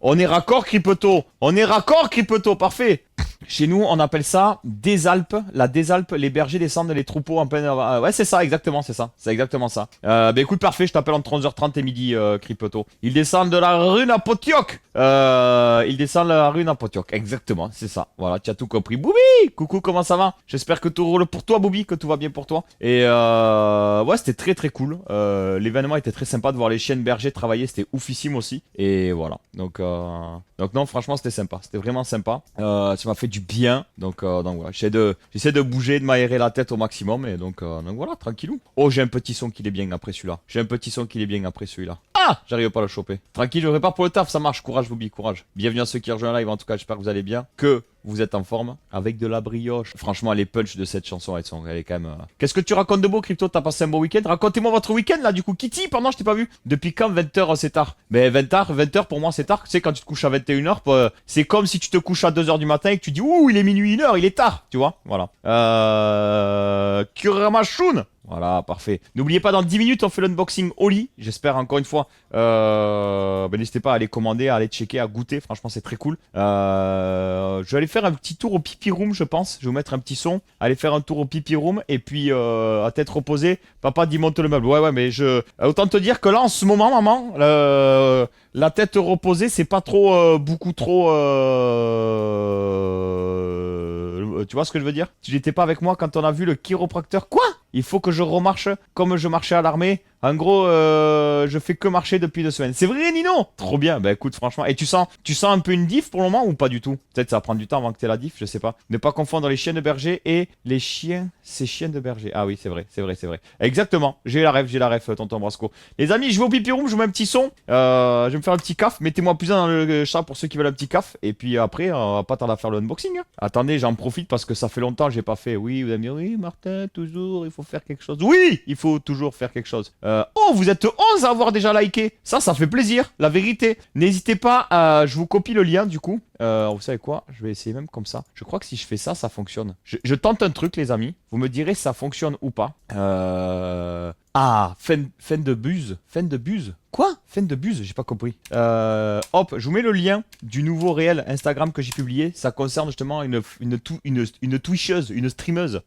On est raccord, Crypto. On est raccord, Crypto, parfait. Chez nous, on appelle ça des Alpes. La des Alpes, les bergers descendent les troupeaux en pleine... ouais, c'est ça, exactement, c'est ça. C'est exactement ça. Bah écoute, parfait, je t'appelle entre 11h30 et midi, Cripoto. Ils descendent de la rue Napotiok. Ils descendent de la rue Napotiok. Exactement, c'est ça. Voilà, tu as tout compris. Boubi, coucou, comment ça va? J'espère que tout roule pour toi, Boubi, que tout va bien pour toi. Et ouais, c'était très très cool. L'événement était très sympa de voir les chiens bergers travailler. C'était oufissime aussi. Et voilà. Donc non, franchement, c'était sympa. C'était vraiment sympa. Ça m'a fait du bien. Donc voilà. J'essaie de bouger, de m'aérer la tête au maximum. Et donc voilà, tranquillou. Oh, j'ai un petit son qui est bien après celui-là. Ah, j'arrive pas à le choper. Tranquille, je prépare pour le taf, ça marche. Courage, Bobby, courage. Bienvenue à ceux qui rejoignent live. En tout cas, j'espère que vous allez bien. Que vous êtes en forme. Avec de la brioche. Franchement, les punchs de cette chanson, elle est quand même... Qu'est-ce que tu racontes de beau, Crypto? T'as passé un beau week-end? Racontez-moi votre week-end, là, du coup. Kitty, pardon, je t'ai pas vu. Depuis quand 20h, c'est tard? Mais 20h pour moi, c'est tard. Tu sais, quand tu te couches à 21h, c'est comme si tu te couches à 2h du matin et que tu dis, ouh, il est minuit 1h, il est tard. Tu vois? Voilà. Kuramashun. Voilà, parfait. N'oubliez pas, dans 10 minutes, on fait l'unboxing Oli. J'espère, encore une fois, n'hésitez pas à aller commander, à aller checker, à goûter. Franchement, c'est très cool. Je vais aller faire un petit tour au pipi room, je pense. Je vais vous mettre un petit son. Aller faire un tour au pipi room. Et puis, à tête reposée, papa dit monte le meuble. Ouais, mais autant te dire que là, en ce moment, maman, la tête reposée, c'est pas trop, beaucoup trop... tu vois ce que je veux dire? Tu n'étais pas avec moi quand on a vu le chiropracteur. Quoi? Il faut que je remarche comme je marchais à l'armée. En gros, je fais que marcher depuis 2 semaines. C'est vrai, Nino? Trop bien. Bah écoute, franchement. Et tu sens un peu une diff pour le moment ou pas du tout? Peut-être ça va prendre du temps avant que tu aies la diff, je sais pas. Ne pas confondre les chiens de berger et les chiens, ces chiens de berger. Ah oui, c'est vrai. Exactement. J'ai la ref, tonton Brasco. Les amis, je vais au pipi room, je vous mets un petit son. Je vais me faire un petit caf. Mettez-moi plus un dans le chat pour ceux qui veulent un petit caf. Et puis après, on va pas tarder à faire le unboxing. Hein. Attendez, j'en profite parce que ça fait longtemps que j'ai pas fait. Oui, vous allez me dire, oui, Martin, toujours, il faut faire quelque chose. Oui, il faut toujours faire quelque chose. Oh, vous êtes 11 à avoir déjà liké. Ça fait plaisir, la vérité. N'hésitez pas à... Je vous copie le lien du coup. Vous savez quoi? Je vais essayer même comme ça. Je crois que si je fais ça, ça fonctionne. Je tente un truc, les amis. Vous me direz si ça fonctionne ou pas. Ah, fin de buse. Quoi? Fin de buse, j'ai pas compris. Hop, je vous mets le lien du nouveau réel Instagram que j'ai publié. Ça concerne justement une twitcheuse, une streameuse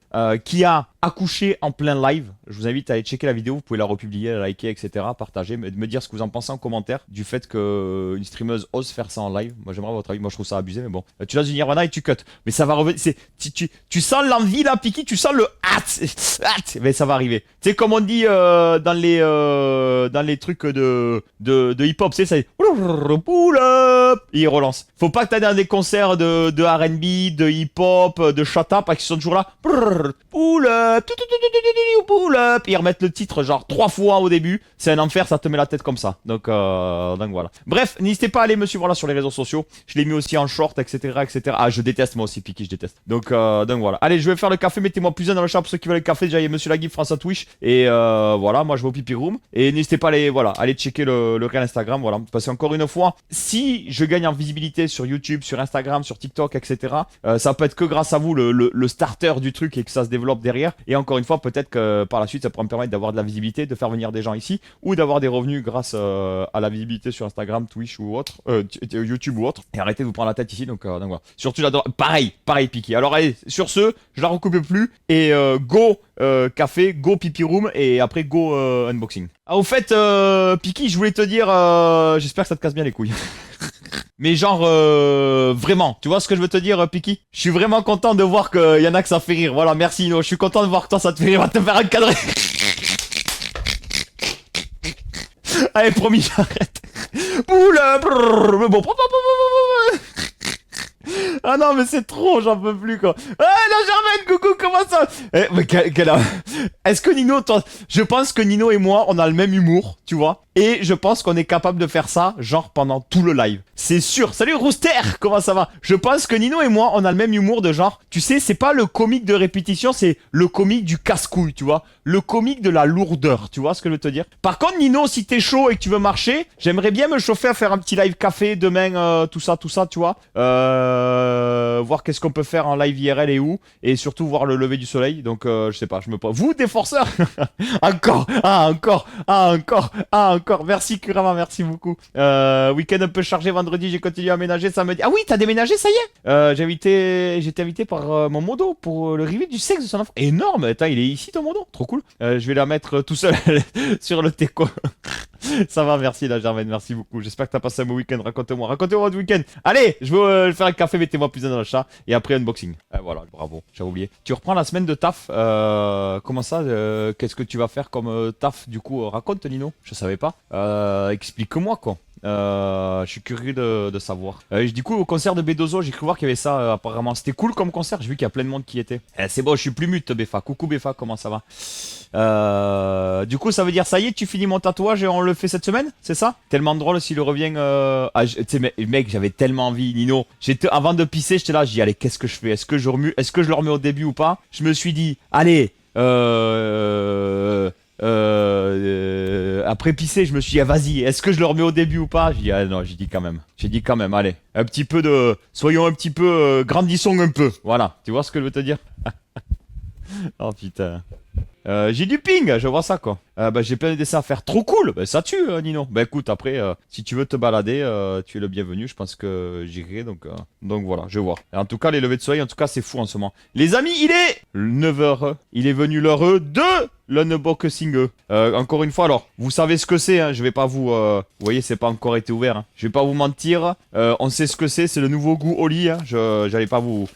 qui a accouché en plein live. Je vous invite à aller checker la vidéo. Vous pouvez la republier, la liker, etc. Partager, me dire ce que vous en pensez en commentaire du fait qu'une streameuse ose faire ça en live. Moi, j'aimerais votre avis. Moi, je trouve ça abusé, mais bon. Tu lances une Nirvana et tu cut. Mais ça va revenir. Tu sens l'envie là, Piki. Tu sens le hâte. Mais ça va arriver. Tu sais, comme on dit dans les trucs de hip-hop, c'est ça. Pull up. Et il relance. Faut pas que t'ailles dans des concerts de R&B, de hip-hop, de shut-up, parce qu'ils sont toujours là. Pull up. Pull up. Et ils remettent le titre genre 3 fois au début. C'est un enfer, ça te met la tête comme ça. Donc voilà. Bref, n'hésitez pas à aller me suivre là sur les réseaux sociaux. Je l'ai mis aussi en short, etc. Ah, je déteste moi aussi, Piki, je déteste. Donc voilà. Allez, je vais faire le café. Mettez-moi plus un dans le chat pour ceux qui veulent le café. Déjà, il y a Monsieur Lagui, François Twitch. Et voilà, moi je vais au pipi room. Et n'hésitez pas à aller checker le réel Instagram. Voilà. Parce qu'encore une fois, si je gagne en visibilité sur YouTube, sur Instagram, sur TikTok, etc., ça peut être que grâce à vous, le starter du truc et que ça se développe derrière. Et encore une fois, peut-être que par la suite, ça pourra me permettre d'avoir de la visibilité, de faire venir des gens ici ou d'avoir des revenus grâce à la visibilité sur Instagram, Twitch ou autre, YouTube ou autre. Et arrêtez de vous prendre la tête ici. Donc voilà. Surtout, j'adore. Pareil, Piki. Alors allez, sur ce, je la recoupe plus. Et go café, go pipi room et après go unboxing. Ah, au fait, Piki, je voulais te dire, j'espère que ça te casse bien les couilles. Mais genre, vraiment, tu vois ce que je veux te dire, Piki? Je suis vraiment content de voir qu'il y en a que ça fait rire. Voilà, merci, Ino. Je suis content de voir que toi, ça te fait rire. On va te faire encadrer. Allez, promis, j'arrête. Oula, bon. Ah non, mais c'est trop, j'en peux plus, quoi. Ah, la Germaine, coucou, comment ça? Mais est-ce que Nino, toi, je pense que Nino et moi, on a le même humour, tu vois? Et je pense qu'on est capable de faire ça, genre, pendant tout le live. C'est sûr. Salut, Rooster, comment ça va? Je pense que Nino et moi, on a le même humour de genre, tu sais, c'est pas le comique de répétition, c'est le comique du casse-couille, tu vois? Le comique de la lourdeur, tu vois ce que je veux te dire? Par contre, Nino, si t'es chaud et que tu veux marcher, j'aimerais bien me chauffer à faire un petit live café demain, tout ça, tu vois? voir qu'est-ce qu'on peut faire en live IRL et où, et surtout voir le lever du soleil. Donc je sais pas, je me prends. Vous des forceurs. Encore, encore. Merci Kurama, merci beaucoup. Week-end un peu chargé vendredi, j'ai continué à aménager samedi. Ah oui, t'as déménagé, ça y est. J'étais invité par mon modo pour le reveal du sexe de son enfant. Énorme, attends, il est ici ton modo, trop cool. Je vais la mettre tout seul sur le teco. Ça va, merci la Germaine, merci beaucoup. J'espère que t'as passé un bon week-end. Racontez-moi votre week-end. Allez, je vais faire un café, mettez-moi plus dans le chat. Et après, unboxing. Voilà, bravo, j'avais oublié. Tu reprends la semaine de taf. Comment ça qu'est-ce que tu vas faire comme taf du coup raconte Nino. Je savais pas. Explique-moi quoi. Je suis curieux de savoir. Du coup, au concert de Bedozo, j'ai cru voir qu'il y avait ça apparemment. C'était cool comme concert. J'ai vu qu'il y a plein de monde qui y était. C'est bon, je suis plus mute, Befa. Coucou Befa, comment ça va? Du coup, ça veut dire ça y est, tu finis mon tatouage et on le fait cette semaine, c'est ça? Tellement drôle s'il revient. Tu sais, mec, j'avais tellement envie, Nino. Avant de pisser, j'étais là, j'ai dit allez, qu'est-ce que je fais? Est-ce que je le remets au début ou pas? Je me suis dit, allez, après pisser, je me suis dit, ah, vas-y, est-ce que je le remets au début ou pas? J'ai dit, ah non, j'ai dit quand même, allez, un petit peu soyons un petit peu, grandissons un peu, voilà, tu vois ce que je veux te dire? Oh putain. J'ai du ping, je vois ça quoi. J'ai plein de dessins à faire. Trop cool, ça tue Nino. Écoute, après, si tu veux te balader, tu es le bienvenu. Je pense que j'irai, donc voilà, je vois. Et en tout cas, les levées de soleil, en tout cas, c'est fou en ce moment. Les amis, il est 9h. Il est venu l'heure de l'unboxing. Encore une fois, alors, vous savez ce que c'est, hein, je vais pas vous... vous voyez, c'est pas encore été ouvert. Hein. Je vais pas vous mentir. On sait ce que c'est le nouveau goût Oli. Hein. Je vais pas vous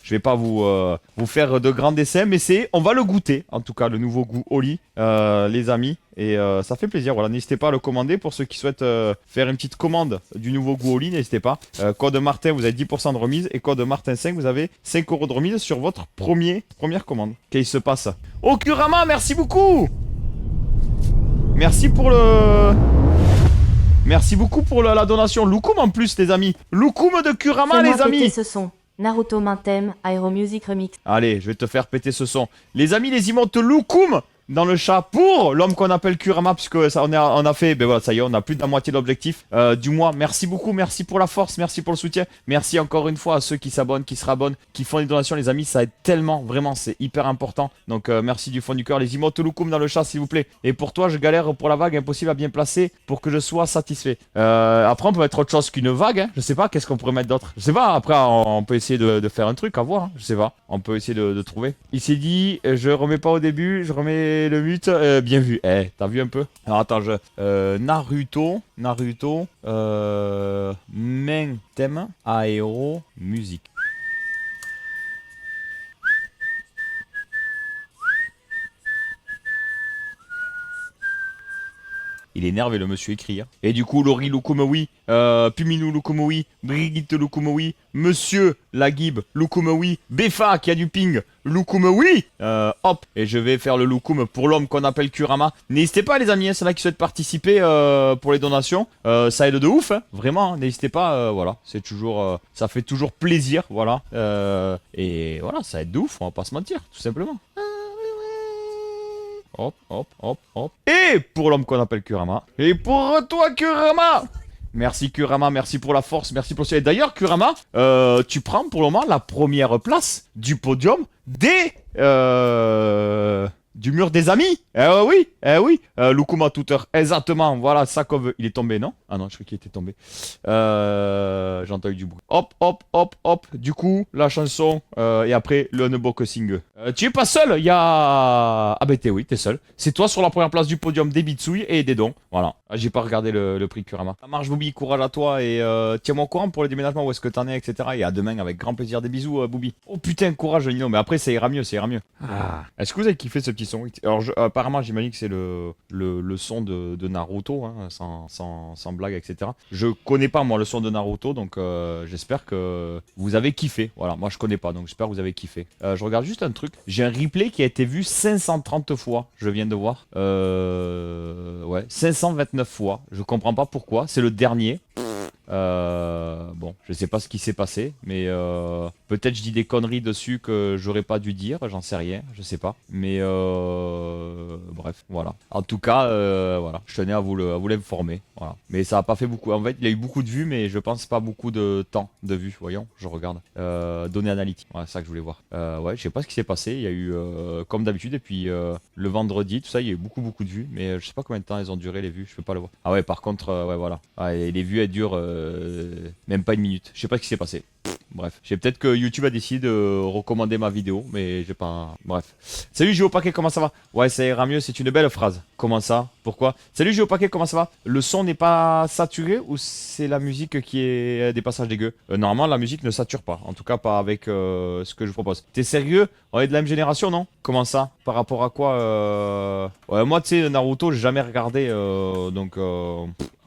faire de grands dessins, mais on va le goûter, en tout cas, le nouveau goût Oli, les amis. Et ça fait plaisir, voilà, n'hésitez pas à le commander pour ceux qui souhaitent faire une petite commande du nouveau goût Oli, n'hésitez pas. Code Martin, vous avez 10% de remise et code Martin5, vous avez 5 € de remise sur votre première commande. Qu'est-ce qui se passe? Oh Kurama, merci beaucoup. Merci beaucoup pour la donation. Loukoum en plus, les amis. Loukoum de Kurama, les amis. Péter ce son. Naruto Main Thème, Aero Music Remix. Allez, je vais te faire péter ce son. Les amis, les emotes Loukoum dans le chat pour l'homme qu'on appelle Kurama, puisque ça, on a fait, voilà, ça y est, on a plus de la moitié de l'objectif du mois. Merci beaucoup, merci pour la force, merci pour le soutien. Merci encore une fois à ceux qui s'abonnent, qui se rabonnent, qui font des donations, les amis, ça aide tellement, vraiment, c'est hyper important. Donc merci du fond du cœur, les emotes Loukoum dans le chat, s'il vous plaît. Et pour toi, je galère pour la vague, impossible à bien placer pour que je sois satisfait. Après, on peut mettre autre chose qu'une vague, hein. Je sais pas, qu'est-ce qu'on pourrait mettre d'autre? Je sais pas, après, on peut essayer de faire un truc, à voir, hein. Je sais pas, on peut essayer de trouver. Il s'est dit, je remets pas au début, je remets le mute. Bien vu. T'as vu un peu? Alors attends, Naruto, main thème, aéro, musique. Il est énervé le monsieur écrit. Hein. Et du coup, Lori Lukumawi, Puminou Lukumawi, Brigitte Lukumawi, Monsieur Lagib Lukumawi, Befa qui a du ping, Lukumawi. Hop, et je vais faire le Lukum pour l'homme qu'on appelle Kurama. N'hésitez pas les amis, hein, c'est là qui souhaitent participer pour les donations. Ça aide de ouf, hein, vraiment. Hein, n'hésitez pas, voilà, c'est toujours, ça fait toujours plaisir, voilà. Et voilà, ça aide de ouf, on va pas se mentir, tout simplement. Hop, hop, hop, hop. Et pour l'homme qu'on appelle Kurama. Et pour toi, Kurama. Merci, Kurama. Merci pour la force. Merci pour le... D'ailleurs, Kurama, tu prends pour le moment la première place du podium des... du mur des amis. Oui, Lukuma Tutor, exactement, voilà ça qu'on veut. Il est tombé, non? Ah non, je crois qu'il était tombé. J'ai entendu du bruit. Hop, hop, hop, hop. Du coup, la chanson, et après, le unboxing. Tu es pas seul, il y a... Ah bah oui, t'es seul. C'est toi sur la première place du podium des Bitsouilles et des dons. Voilà. J'ai pas regardé le prix Kurama. Ça marche, Boubi, courage à toi et tiens-moi au courant pour les déménagements, où est-ce que t'en es, etc. Et à demain avec grand plaisir. Des bisous, Boubi. Oh putain, courage, Nino, mais après ça ira mieux, ça ira mieux. Ah. Est-ce que vous avez kiffé ce petit son? Alors, apparemment, j'imagine que c'est le son de Naruto, hein, sans blague, etc. Je connais pas, moi, le son de Naruto, donc j'espère que vous avez kiffé. Voilà, moi, je connais pas, donc j'espère que vous avez kiffé. Je regarde juste un truc. J'ai un replay qui a été vu 530 fois, je viens de voir. Ouais, 529 fois. Je comprends pas pourquoi. C'est le dernier. Bon, je sais pas ce qui s'est passé, mais peut-être je dis des conneries dessus que j'aurais pas dû dire, j'en sais rien, je sais pas. Mais bref, voilà. En tout cas, voilà, je tenais à vous l'informer. Voilà. Mais ça a pas fait beaucoup. En fait, il a eu beaucoup de vues, mais je pense pas beaucoup de temps de vues. Voyons, je regarde. Données analytiques. Ouais, c'est ça que je voulais voir. Ouais, je sais pas ce qui s'est passé. Il y a eu, comme d'habitude, et puis le vendredi, tout ça, il y a eu beaucoup de vues, mais je sais pas combien de temps elles ont duré les vues. Je peux pas le voir. Ah ouais, par contre, ouais, voilà. Ouais, et les vues, elles durent même pas une minute. Je sais pas ce qui s'est passé. Bref, j'ai peut-être que YouTube a décidé de recommander ma vidéo, mais j'ai pas. Bref. Salut Géopaquet, comment ça va? Ouais, ça ira mieux, c'est une belle phrase. Comment ça? Pourquoi? Salut Géopaquet, comment ça va? Le son n'est pas saturé ou c'est la musique qui est des passages dégueux? Normalement, la musique ne sature pas. En tout cas, pas avec ce que je propose. T'es sérieux? On est de la même génération, non? Comment ça? Par rapport à quoi Ouais, moi, tu sais, Naruto, j'ai jamais regardé, donc.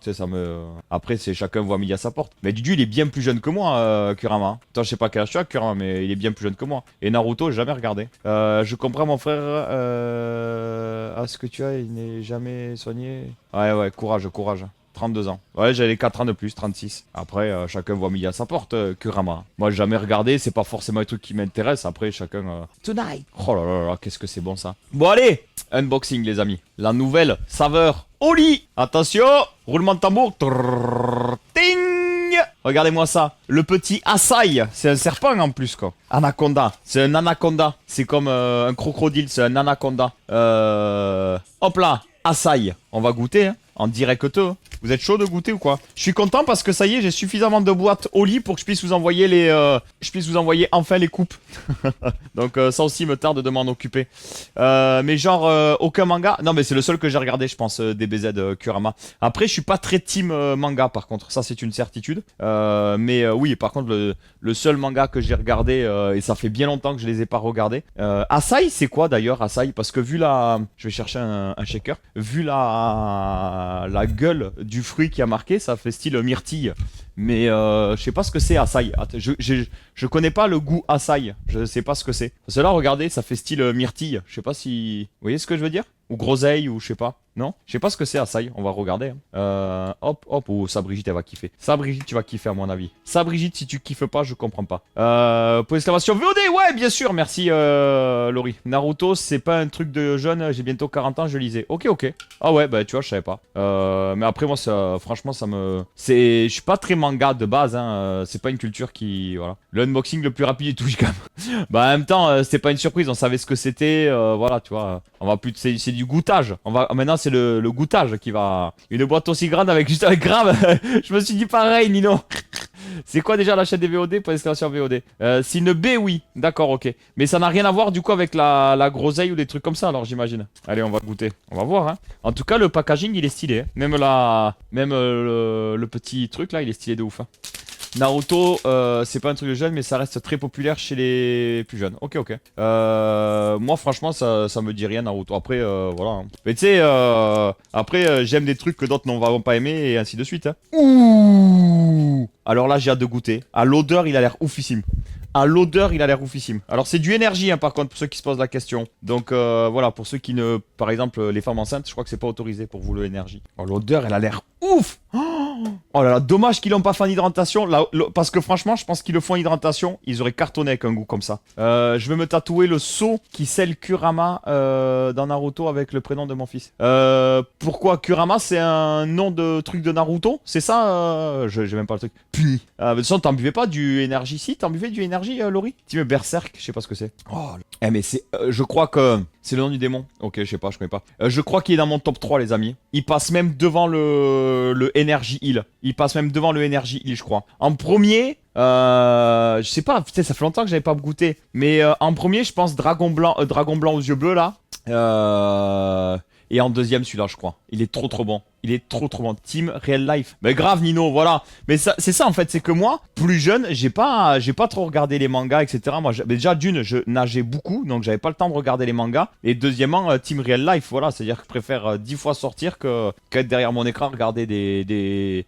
Tu sais, ça me. Après, c'est chacun voit midi à sa porte. Mais Dudu, il est bien plus jeune que moi, Kurama. Toi, je sais pas quel âge tu as, Kurama, mais il est bien plus jeune que moi. Et Naruto, j'ai jamais regardé. Je comprends mon frère. À ce que tu as, il n'est jamais soigné. Ouais, courage. 32 ans. Ouais, j'avais 4 ans de plus, 36. Après, chacun voit midi à sa porte, Kurama. Moi, j'ai jamais regardé, c'est pas forcément un truc qui m'intéresse. Après, chacun. Tonight! Oh là, qu'est-ce que c'est bon ça. Bon, allez! Unboxing, les amis. La nouvelle saveur Oli! Attention! Roulement de tambour. Trrr, ting! Regardez-moi ça. Le petit açaï. C'est un serpent en plus, quoi. Anaconda. C'est un anaconda. C'est comme un crocodile, c'est un anaconda. Hop là. Açaï. On va goûter, hein. En direct. Vous êtes chaud de goûter ou quoi? Je suis content parce que ça y est, j'ai suffisamment de boîtes Oli pour que je puisse vous envoyer enfin les coupes. Donc ça aussi me tarde de m'en occuper. Mais genre aucun manga. Non mais c'est le seul que j'ai regardé, je pense, DBZ Kurama. Après, je suis pas très team manga par contre, ça c'est une certitude. Mais oui, par contre le seul manga que j'ai regardé et ça fait bien longtemps que je les ai pas regardés. Açaï, c'est quoi d'ailleurs Açaï? Parce que vu la, je vais chercher un shaker. Vu la gueule du fruit qui a marqué, ça fait style myrtille. Mais je sais pas ce que c'est açaï. Je connais pas le goût açaï. Je sais pas ce que c'est. Parce que là, regardez, ça fait style myrtille. Je sais pas si... Vous voyez ce que je veux dire? Ou groseille, ou je sais pas. Non? Je sais pas ce que c'est açaï. On va regarder. Hein. Hop. Oh, ça, Brigitte, elle va kiffer. Ça, Brigitte, tu vas kiffer à mon avis. Ça, Brigitte, si tu kiffes pas, je comprends pas. Pour l'exclamation VOD, ouais, bien sûr. Merci, Laurie. Naruto, c'est pas un truc de jeune. J'ai bientôt 40 ans, je lisais. Ok. Ah ouais, bah tu vois, je savais pas. Mais après, moi, ça, franchement, ça me... Je suis pas très manga de base, hein. C'est pas une culture qui... Voilà. Le unboxing le plus rapide de Twitch, quand même. Bah, en même temps, c'était pas une surprise. On savait ce que c'était. Voilà, tu vois. On va plus... C'est du goûtage. Maintenant, c'est le goûtage qui va... Une boîte aussi grande avec juste un grave. Je me suis dit pareil, Nino. C'est quoi déjà la chaîne des VOD pour l'exclamation VOD? C'est une B, oui. D'accord, ok. Mais ça n'a rien à voir du coup avec la groseille ou des trucs comme ça, alors j'imagine. Allez, on va goûter. On va voir, hein. En tout cas, le packaging, il est stylé. Hein. Même le petit truc là, il est stylé de ouf. Hein. Naruto, c'est pas un truc de jeune, mais ça reste très populaire chez les plus jeunes. Ok. Moi, franchement, ça me dit rien, Naruto. Après, voilà. Hein. Mais tu sais, après, j'aime des trucs que d'autres n'ont pas aimé et ainsi de suite. Hein. Ouh! Alors là, j'ai hâte de goûter. À l'odeur, il a l'air oufissime. Alors c'est du énergie, hein, par contre, pour ceux qui se posent la question. Donc voilà, pour ceux qui ne... Par exemple, les femmes enceintes, je crois que c'est pas autorisé pour vous, l'énergie. Oh, l'odeur, elle a l'air ouf! Oh là là, dommage qu'ils l'ont pas fait en hydratation. Parce que franchement, je pense qu'ils le font en hydratation. Ils auraient cartonné avec un goût comme ça. Je vais me tatouer le sceau qui scelle Kurama dans Naruto avec le prénom de mon fils. Pourquoi Kurama? C'est un nom de truc de Naruto? C'est ça j'ai même pas le truc. Puis, de toute façon, t'en buvais pas du énergie ici? T'en buvais du énergie, Laurie? Team Berserk, je sais pas ce que c'est. Oh, mais c'est... je crois que... C'est le nom du démon. Ok, je sais pas, je connais pas. Je crois qu'il est dans mon top 3, les amis. Il passe même devant le Energy Heal. Je crois. En premier, je sais pas, ça fait longtemps que j'avais pas goûté. Mais en premier, je pense Dragon Blanc aux yeux bleus, là. Et en deuxième, celui-là, je crois. Il est trop bon. Team Real Life. Mais grave, Nino, voilà. Mais c'est ça, en fait, c'est que moi, plus jeune, j'ai pas trop regardé les mangas, etc. Moi, mais déjà, d'une, je nageais beaucoup, donc j'avais pas le temps de regarder les mangas. Et deuxièmement, Team Real Life, voilà. C'est-à-dire que je préfère 10 fois sortir qu'être derrière mon écran, regarder des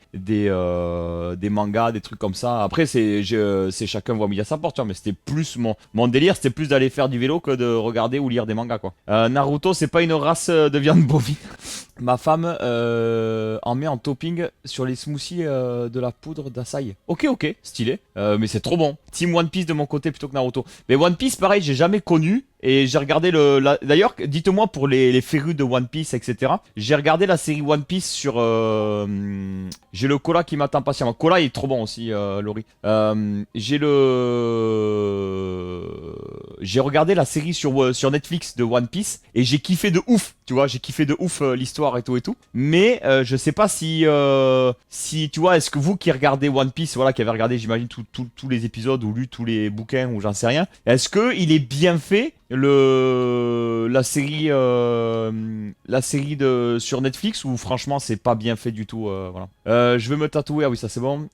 mangas, des trucs comme ça. Après, c'est chacun voit midi à sa porte, tu vois, mais c'était plus mon délire, c'était plus d'aller faire du vélo que de regarder ou lire des mangas, quoi. Naruto, c'est pas une race de viande bovine. Ma femme en met en topping sur les smoothies de la poudre d'açaï. Ok, stylé. Mais c'est trop bon. Team One Piece de mon côté plutôt que Naruto. Mais One Piece, pareil, j'ai jamais connu. Et j'ai regardé D'ailleurs, dites-moi pour les férus de One Piece, etc. J'ai regardé la série One Piece sur... J'ai le cola qui m'attend patiemment. Cola, il est trop bon aussi, Laurie. J'ai regardé la série sur Netflix de One Piece. Et j'ai kiffé de ouf. Tu vois, j'ai kiffé de ouf l'histoire et tout et tout. Mais je sais pas si tu vois, est-ce que vous qui regardez One Piece, voilà, qui avez regardé, j'imagine, tous les épisodes ou lu tous les bouquins ou j'en sais rien. Est-ce que il est bien fait la série sur Netflix ou franchement c'est pas bien fait du tout voilà. Je veux me tatouer, ah oui ça c'est bon.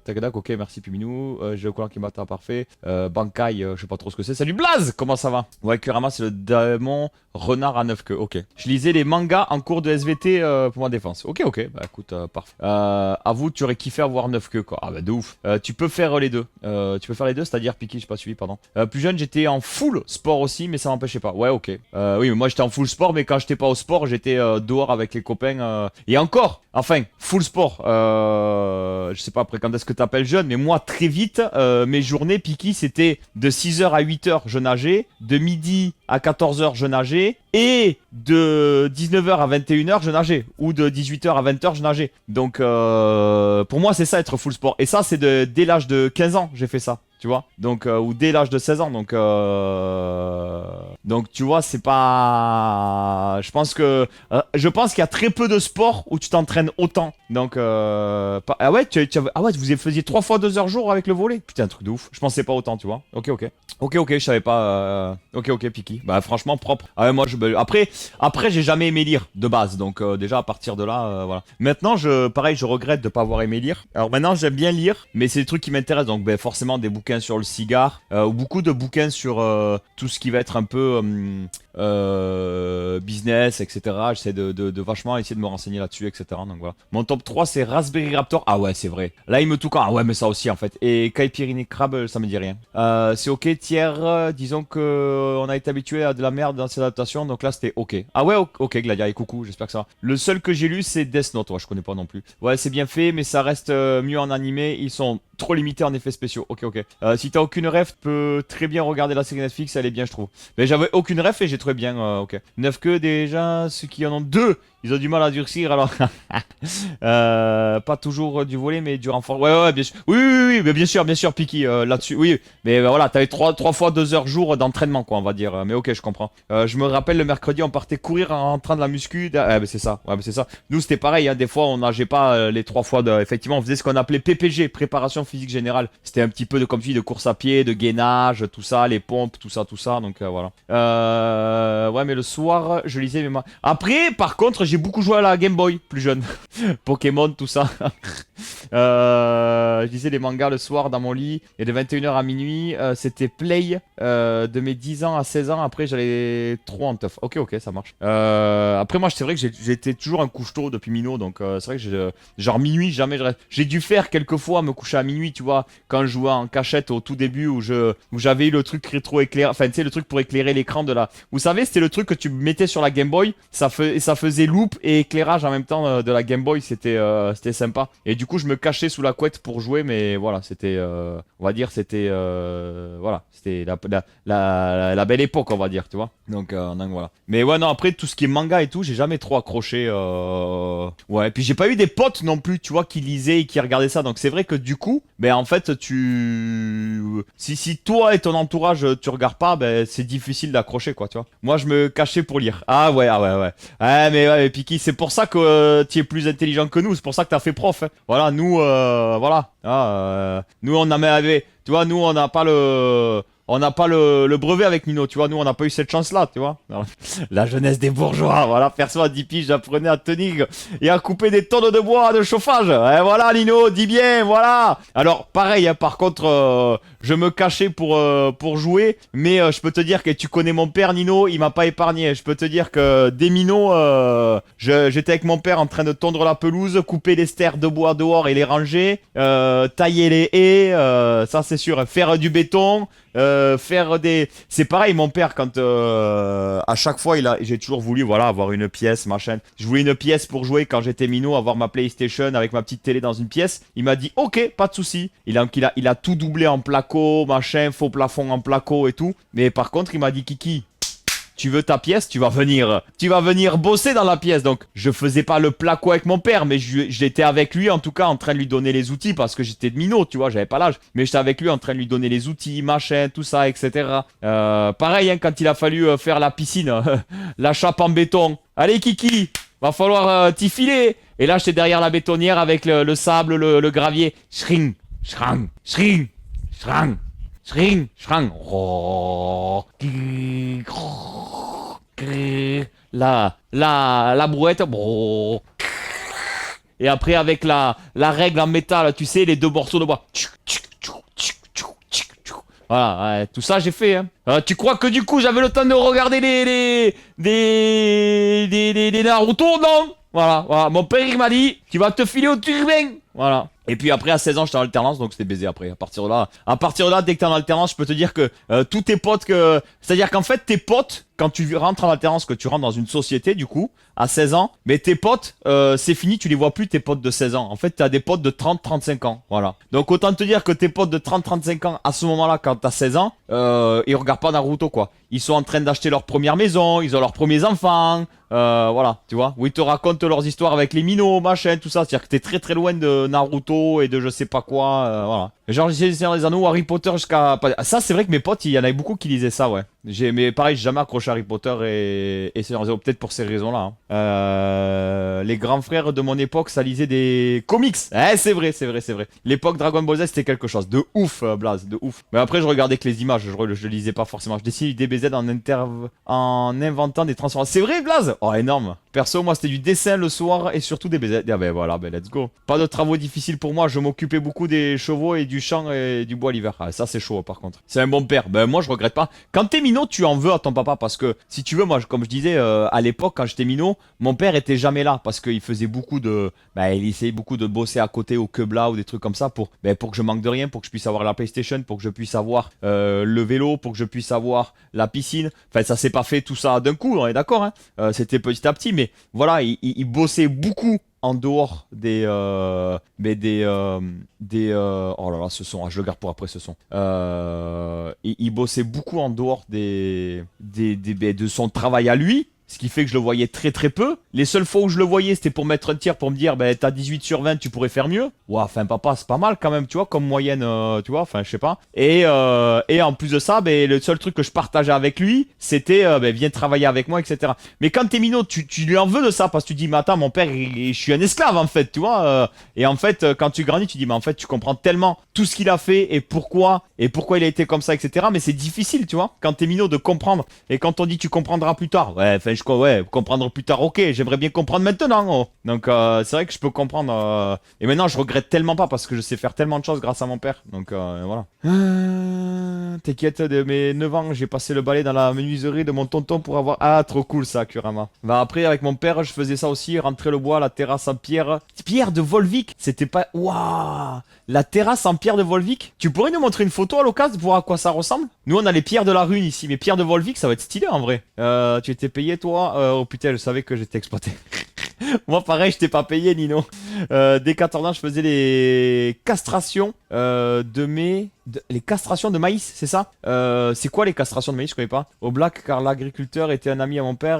Tagadak, ok merci Piminou. J'ai le collant qui m'attend parfait. Bankai, je sais pas trop ce que c'est. Salut Blaze, comment ça va? Ouais, Kurama c'est le démon renard à 9 queues, ok. Je lisais les mangas en cours de SVT pour ma défense. Ok, bah écoute, parfait. Avoue, tu aurais kiffé avoir 9 queues quoi. Ah bah de ouf. Tu peux faire les deux. C'est-à-dire Piki, j'ai pas suivi, pardon. Plus jeune j'étais en full sport aussi, mais ça m'empêchait pas. Ouais, ok. Oui, mais moi j'étais en full sport, mais quand j'étais pas au sport, j'étais dehors avec les copains. Et encore, enfin, full sport. Je sais pas après quand est-ce que t'appelles jeune, mais moi très vite, mes journées, Piki, c'était de 6h à 8h, je nageais, de midi à 14h, je nageais, et de 19h à 21h, je nageais, ou de 18h à 20h, je nageais. Donc, pour moi, c'est ça être full sport. Et ça, c'est dès l'âge de 15 ans, j'ai fait ça. Tu vois, donc ou dès l'âge de 16 ans, donc tu vois, c'est pas, je pense qu'il y a très peu de sports où tu t'entraînes autant, donc ah ouais, vous faisiez 3 fois 2 heures jour avec le volley, putain, un truc de ouf, je pensais pas autant, tu vois. Ok, je savais pas. Ok, Piki, bah franchement propre. Ah ouais, moi après j'ai jamais aimé lire de base, donc déjà à partir de là, voilà. Maintenant je regrette de pas avoir aimé lire. Alors maintenant j'aime bien lire, mais c'est des trucs qui m'intéressent, donc ben forcément des bouquins sur le cigare, ou beaucoup de bouquins sur tout ce qui va être un peu business, etc. J'essaie de vachement essayer de me renseigner là-dessus, etc. Donc voilà. Mon top 3 c'est Raspberry Raptor. Ah ouais, c'est vrai. Là il me touche. Ah ouais, mais ça aussi en fait. Et Caipirinha Crab, ça me dit rien. C'est ok, tiers. Disons que on a été habitué à de la merde dans ces adaptations, donc là c'était ok. Ah ouais, ok, Gladia, et coucou, j'espère que ça va. Le seul que j'ai lu c'est Death Note. Ouais, je connais pas non plus. Ouais, c'est bien fait, mais ça reste mieux en animé. Ils sont trop limités en effets spéciaux. Ok. Si t'as aucune ref, tu peux très bien regarder la série Netflix, elle est bien, je trouve. Mais j'avais aucune ref et j'ai trouvé bien. Ok. 9 queues déjà, ceux qui en ont 2, ils ont du mal à durcir alors. Pas toujours du volet, mais du renfort. Ouais, bien sûr. Oui, mais bien sûr, Piki, là-dessus. Oui, mais voilà, t'avais 3 fois 2 heures jour d'entraînement, quoi, on va dire. Mais ok, je comprends. Je me rappelle le mercredi, on partait courir en rentrant de la muscu. Mais c'est ça. Ouais, mais c'est ça. Nous, c'était pareil. Hein, des fois, on nageait pas les 3 fois. Effectivement, on faisait ce qu'on appelait PPG, préparation physique générale. C'était un petit peu comme tu dis, de course à pied, de gainage, tout ça, les pompes, tout ça. Donc voilà. Ouais, mais le soir, je lisais mes Après, par contre, j'ai beaucoup joué à la Game Boy, plus jeune. Pokémon, tout ça. Je lisais les mangas le soir dans mon lit. Et de 21h à minuit, c'était Play. De mes 10 ans à 16 ans, après, j'allais trop en teuf. Ok, ça marche. Après, moi, c'est vrai que j'étais toujours un couche-tôt depuis minot. Donc, c'est vrai que genre minuit, jamais je reste. J'ai dû faire quelques fois me coucher à minuit, tu vois, quand je jouais en cachette au tout début où j'avais eu le truc rétro-éclairé. Enfin, tu sais, le truc pour éclairer l'écran de la. Vous savez, c'était le truc que tu mettais sur la Game Boy. Ça faisait loop et éclairage en même temps de la Game Boy. C'était sympa. Et du coup, je me cachais sous la couette pour jouer, mais voilà, c'était. On va dire, c'était. Voilà, c'était la belle époque, on va dire, tu vois. Donc voilà. Mais ouais, non, après, tout ce qui est manga et tout, j'ai jamais trop accroché. Ouais, puis j'ai pas eu des potes non plus, tu vois, qui lisaient et qui regardaient ça. Donc c'est vrai que du coup, ben en fait, si toi et ton entourage tu regardes pas, ben c'est difficile d'accrocher, quoi, tu vois. Moi, je me cachais pour lire. Ah ouais. Ouais, mais Piki, c'est pour ça que tu es plus intelligent que nous. C'est pour ça que t'as fait prof. Hein. Voilà, nous, voilà. Nous, on avait, tu vois, nous, on n'a pas le brevet avec Nino, tu vois. Nous, on n'a pas eu cette chance-là, tu vois. Alors, la jeunesse des bourgeois, voilà. Perso à 10 piges, j'apprenais à tenir et à couper des tonnes de bois de chauffage. Et voilà, Nino, dis bien, voilà. Alors, pareil, hein, par contre, je me cachais pour jouer. Mais je peux te dire que tu connais mon père, Nino, il m'a pas épargné. Je peux te dire que des minots, j'étais avec mon père en train de tondre la pelouse, couper les stères de bois dehors et les ranger, tailler les haies, ça c'est sûr, faire du béton. Faire des... C'est pareil, mon père, quand à chaque fois, j'ai toujours voulu voilà, avoir une pièce, machin. Je voulais une pièce pour jouer quand j'étais minot, avoir ma PlayStation avec ma petite télé dans une pièce. Il m'a dit, ok, pas de souci. Il a tout doublé en placo, machin, faux plafond en placo et tout. Mais par contre, il m'a dit, Kiki, tu veux ta pièce, tu vas venir bosser dans la pièce. Donc, je faisais pas le placo avec mon père, mais j'étais avec lui, en tout cas, en train de lui donner les outils, parce que j'étais de minot, tu vois, j'avais pas l'âge. Mais j'étais avec lui, en train de lui donner les outils, machin, tout ça, etc. Pareil, hein, quand il a fallu faire la piscine, la chape en béton. Allez, Kiki, va falloir t'y filer. Et là, j'étais derrière la bétonnière avec le sable, le gravier. Shring, shrang, shring, shrang. Shring, shrang. Oh. La brouette. Oh. Et après, avec la règle en métal, tu sais, les deux morceaux de bois. Voilà, ouais, tout ça j'ai fait. Hein. Tu crois que du coup j'avais le temps de regarder des Naruto? Non. Voilà. Mon père il m'a dit, tu vas te filer au turbin. Voilà. Et puis après à 16 ans j'étais en alternance, donc c'était baisé après. À partir de là, dès que t'es en alternance, je peux te dire que tous tes potes c'est-à-dire qu'en fait tes potes, quand tu rentres en alternance, que tu rentres dans une société du coup, à 16 ans, mais tes potes, c'est fini, tu les vois plus tes potes de 16 ans. En fait, t'as des potes de 30-35 ans. Voilà. Donc autant te dire que tes potes de 30-35 ans, à ce moment-là, quand t'as 16 ans, ils regardent pas Naruto quoi. Ils sont en train d'acheter leur première maison, ils ont leurs premiers enfants. Voilà, tu vois, où ils te racontent leurs histoires avec les minots, machin, tout ça. C'est-à-dire que t'es très très loin de Naruto et de je sais pas quoi, voilà. Genre, j'ai Seigneur des Anneaux, Harry Potter jusqu'à... Ça, c'est vrai que mes potes, il y en avait beaucoup qui lisaient ça, ouais. Mais pareil, j'ai jamais accroché à Harry Potter et Seigneur des Anneaux, peut-être pour ces raisons-là. Hein. Les grands frères de mon époque, ça lisait des comics. Eh, c'est vrai. L'époque Dragon Ball Z, c'était quelque chose. De ouf, Blaze, de ouf. Mais après, je regardais que les images, je lisais pas forcément. Je dessinais du DBZ en inventant des transformations. C'est vrai, Blaze? Oh, énorme. Perso, moi, c'était du dessin le soir et surtout des BZ. Ah ben voilà, ben let's go. Pas de travaux difficiles pour moi, je m'occupais beaucoup des chevaux et du champ et du bois l'hiver. Ah, ça, c'est chaud, par contre. C'est un bon père. Ben moi, je regrette pas. Quand t'es minot, tu en veux à ton papa parce que, si tu veux, moi, comme je disais, à l'époque, quand j'étais minot, mon père était jamais là parce qu'il faisait beaucoup de... Ben, il essayait beaucoup de bosser à côté au Kebla ou des trucs comme ça pour que je manque de rien, pour que je puisse avoir la PlayStation, pour que je puisse avoir le vélo, pour que je puisse avoir la piscine. Enfin, ça s'est pas fait tout ça d'un coup, on est d'accord, hein. C'était petit à petit, mais voilà, il bossait beaucoup en dehors des oh là là, ce son, je le garde pour après ce son. Il bossait beaucoup en dehors de son travail à lui. Ce qui fait que je le voyais très très peu. Les seules fois où je le voyais, c'était pour mettre un tir, pour me dire, t'as 18 sur 20, tu pourrais faire mieux. Ouais, enfin papa, c'est pas mal quand même, tu vois, comme moyenne, tu vois, enfin je sais pas. Et en plus de ça, le seul truc que je partageais avec lui, c'était, viens travailler avec moi, etc. Mais quand t'es minot, tu lui en veux de ça, parce que tu dis, mais attends, mon père, je suis un esclave en fait, tu vois. Et en fait, quand tu grandis, tu dis, mais en fait, tu comprends tellement tout ce qu'il a fait et pourquoi il a été comme ça, etc. Mais c'est difficile, tu vois, quand t'es minot de comprendre. Et quand on dit, tu comprendras plus tard, ouais, enfin comprendre plus tard, ok, j'aimerais bien comprendre maintenant. Oh. Donc c'est vrai que je peux comprendre. Et maintenant je regrette tellement pas parce que je sais faire tellement de choses grâce à mon père. Donc voilà. T'inquiète, de mes 9 ans, j'ai passé le balai dans la menuiserie de mon tonton pour avoir... Ah, trop cool ça, Kurama. Bah après, avec mon père, je faisais ça aussi, rentrer le bois, la terrasse en pierre. Pierre de Volvic, c'était pas... Waouh. La terrasse en pierre de Volvic. Tu pourrais nous montrer une photo à l'occasion pour voir à quoi ça ressemble? Nous, on a les pierres de la rune ici, mais pierre de Volvic, ça va être stylé en vrai. Tu étais payé toi? Oh putain, je savais que j'étais exploité. Moi pareil, je t'ai pas payé Nino. Dès 14 ans, je faisais les castrations les castrations de maïs, c'est ça? C'est quoi les castrations de maïs? Je connais pas. Au Black, car l'agriculteur était un ami à mon père.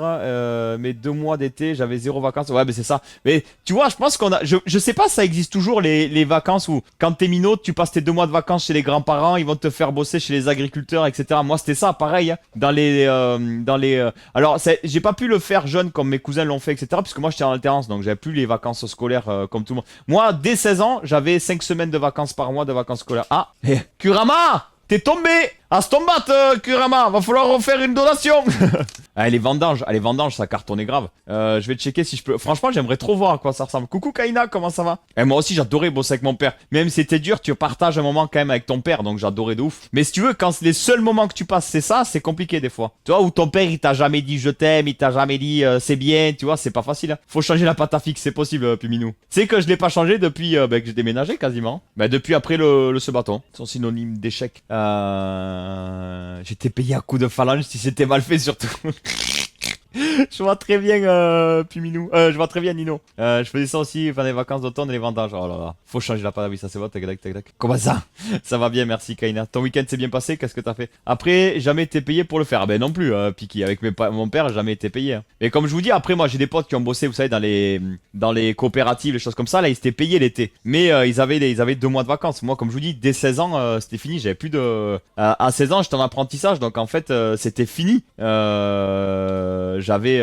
Mais 2 mois d'été, j'avais 0 vacances. Ouais, mais c'est ça. Mais tu vois, je pense qu'on a... Je sais pas si ça existe toujours les vacances où quand t'es minot, tu passes tes 2 mois de vacances chez les grands-parents, ils vont te faire bosser chez les agriculteurs, etc. Moi, c'était ça, pareil. Hein, Alors, j'ai pas pu le faire jeune comme mes cousins l'ont fait, etc. Parce que moi, j'étais en alternance, donc j'avais plus les vacances scolaires comme tout le monde. Moi, dès 16 ans, j'avais 5 semaines de vacances par mois de vacances scolaires. Ah, Kurama, t'es tombé! Astombat, Kurama, va falloir refaire une donation. Allez, vendanges, ça cartonnait grave. Je vais checker si je peux. Franchement, j'aimerais trop voir à quoi ça ressemble. Coucou Kaina, comment ça va? Moi aussi, j'adorais bosser avec mon père. Même si c'était dur, tu partages un moment quand même avec ton père, donc j'adorais de ouf. Mais si tu veux, quand les seuls moments que tu passes, c'est ça, c'est compliqué des fois. Tu vois, où ton père, il t'a jamais dit je t'aime, il t'a jamais dit c'est bien, tu vois, c'est pas facile. Hein. Faut changer la pâte à fixe, c'est possible, Puminou. Tu sais que je l'ai pas changé depuis que j'ai déménagé quasiment. Depuis après le ce bâton. Son synonyme d'échec. J'étais payé à coup de phalange si c'était mal fait surtout. Je vois très bien Puminou. Je vois très bien Nino. Je faisais ça aussi pendant les vacances d'automne et les vendanges. Oh là là. Faut changer la pâte à oui, ça c'est bon. Tac, tac, tac, tac. Comment ça? Ça va bien, merci Kaina. Ton week-end s'est bien passé? Qu'est-ce que t'as fait? Après, jamais été payé pour le faire. Ben non plus, Piki. Avec mon père, jamais été payé. Hein. Mais comme je vous dis, après moi j'ai des potes qui ont bossé, vous savez, dans les coopératives, les choses comme ça. Là, ils s'étaient payés l'été. Mais ils avaient 2 mois de vacances. Moi, comme je vous dis, dès 16 ans, c'était fini. J'avais plus de. À 16 ans, j'étais en apprentissage, donc en fait, c'était fini. J'avais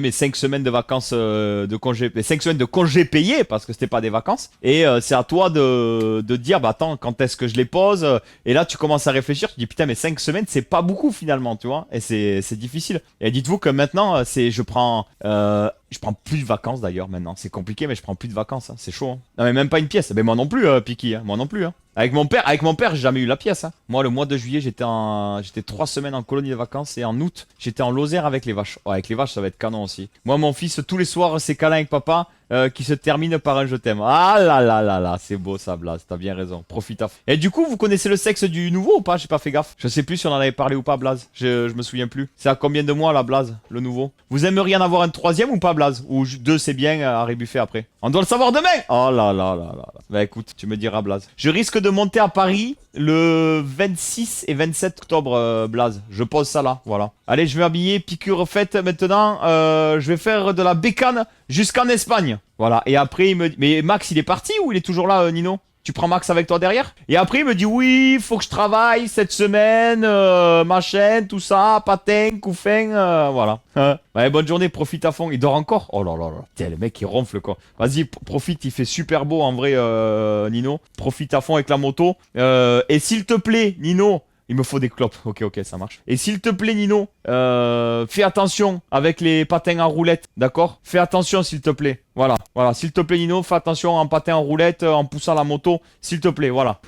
mes 5 semaines de vacances de congé, mes 5 semaines de congé payés parce que c'était pas des vacances. Et c'est à toi de dire, bah attends, quand est-ce que je les pose? Et là, tu commences à réfléchir, tu dis putain, mais 5 semaines, c'est pas beaucoup finalement, tu vois. Et c'est difficile. Et dites-vous que maintenant, je prends plus de vacances d'ailleurs maintenant. C'est compliqué, mais je prends plus de vacances. Hein. C'est chaud. Hein. Non, mais même pas une pièce. Mais moi non plus, Piki. Hein. Moi non plus. Hein. Avec mon père, j'ai jamais eu la pièce. Hein. Moi, le mois de juillet, j'étais 3 semaines en colonie de vacances et en août, j'étais en Lozère avec les vaches. Oh, avec les vaches, ça va être canon aussi. Moi, mon fils, tous les soirs, c'est câlin avec papa qui se termine par un je t'aime. Ah là là là là, c'est beau ça, Blaze. T'as bien raison. Profite à fond. Et du coup, vous connaissez le sexe du nouveau ou pas? J'ai pas fait gaffe. Je sais plus si on en avait parlé ou pas, Blaze. Je me souviens plus. C'est à combien de mois, là, Blaze, le nouveau? Vous aimeriez en avoir un troisième ou pas, Blaze? Ou 2 c'est bien à rebuffer après? On doit le savoir demain. Oh là là là là. Bah écoute, tu me diras, Blaze. Je risque de monter à Paris le 26 et 27 octobre, Blaze. Je pose ça là, voilà. Allez, je vais m'habiller, piqûre faite maintenant. Je vais faire de la bécane jusqu'en Espagne. Voilà, et après il me dit... Mais Max, il est parti ou il est toujours là, Nino? Tu prends Max avec toi derrière? Et après il me dit oui, faut que je travaille cette semaine, ma chaîne, tout ça, patin, couffin, voilà. Ouais, bonne journée, profite à fond. Il dort encore? Oh là là là. Tiens, le mec il ronfle quoi. Vas-y, profite, il fait super beau en vrai, Nino. Profite à fond avec la moto. Et s'il te plaît, Nino... Il me faut des clopes. Ok, ça marche. Et s'il te plaît, Nino, fais attention avec les patins en roulette, d'accord? Fais attention, s'il te plaît. Voilà. S'il te plaît, Nino, fais attention en patin en roulette, en poussant la moto, s'il te plaît, voilà.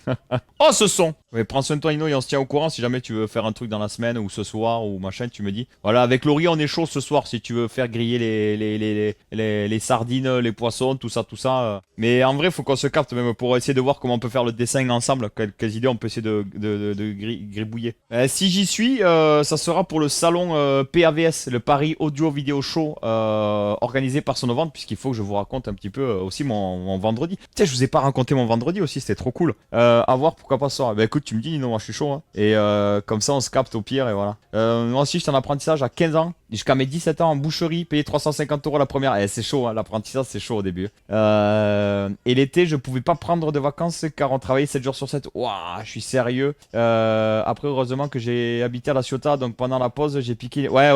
Oh, ce son! Ouais, prends soin de toi, Nino, et on se tient au courant si jamais tu veux faire un truc dans la semaine ou ce soir ou machin, tu me dis. Voilà, avec Laurie, on est chaud ce soir si tu veux faire griller les sardines, les poissons, tout ça. Mais en vrai, faut qu'on se capte même pour essayer de voir comment on peut faire le dessin ensemble. Quelles idées on peut essayer de gribouiller. Si j'y suis, ça sera pour le salon PAVS, le Paris Audio Video Show, organisé par Sonovant, puisqu'il faut que je vous raconte un petit peu aussi mon vendredi. Tiens, je vous ai pas raconté mon vendredi aussi, c'était trop cool. À voir, pourquoi pas ça. Bah écoute, tu me dis, Nino, moi je suis chaud. Hein. Et comme ça, on se capte au pire et voilà. Moi aussi, j'étais en apprentissage à 15 ans. Jusqu'à mes 17 ans en boucherie, payé 350 € la première. Et c'est chaud, hein, l'apprentissage, c'est chaud au début. Et l'été, je pouvais pas prendre de vacances car on travaillait 7 jours sur 7. Ouah, je suis sérieux. Après, heureusement que j'ai habité à La Ciotat, donc pendant la pause, j'ai piqué. Ouais.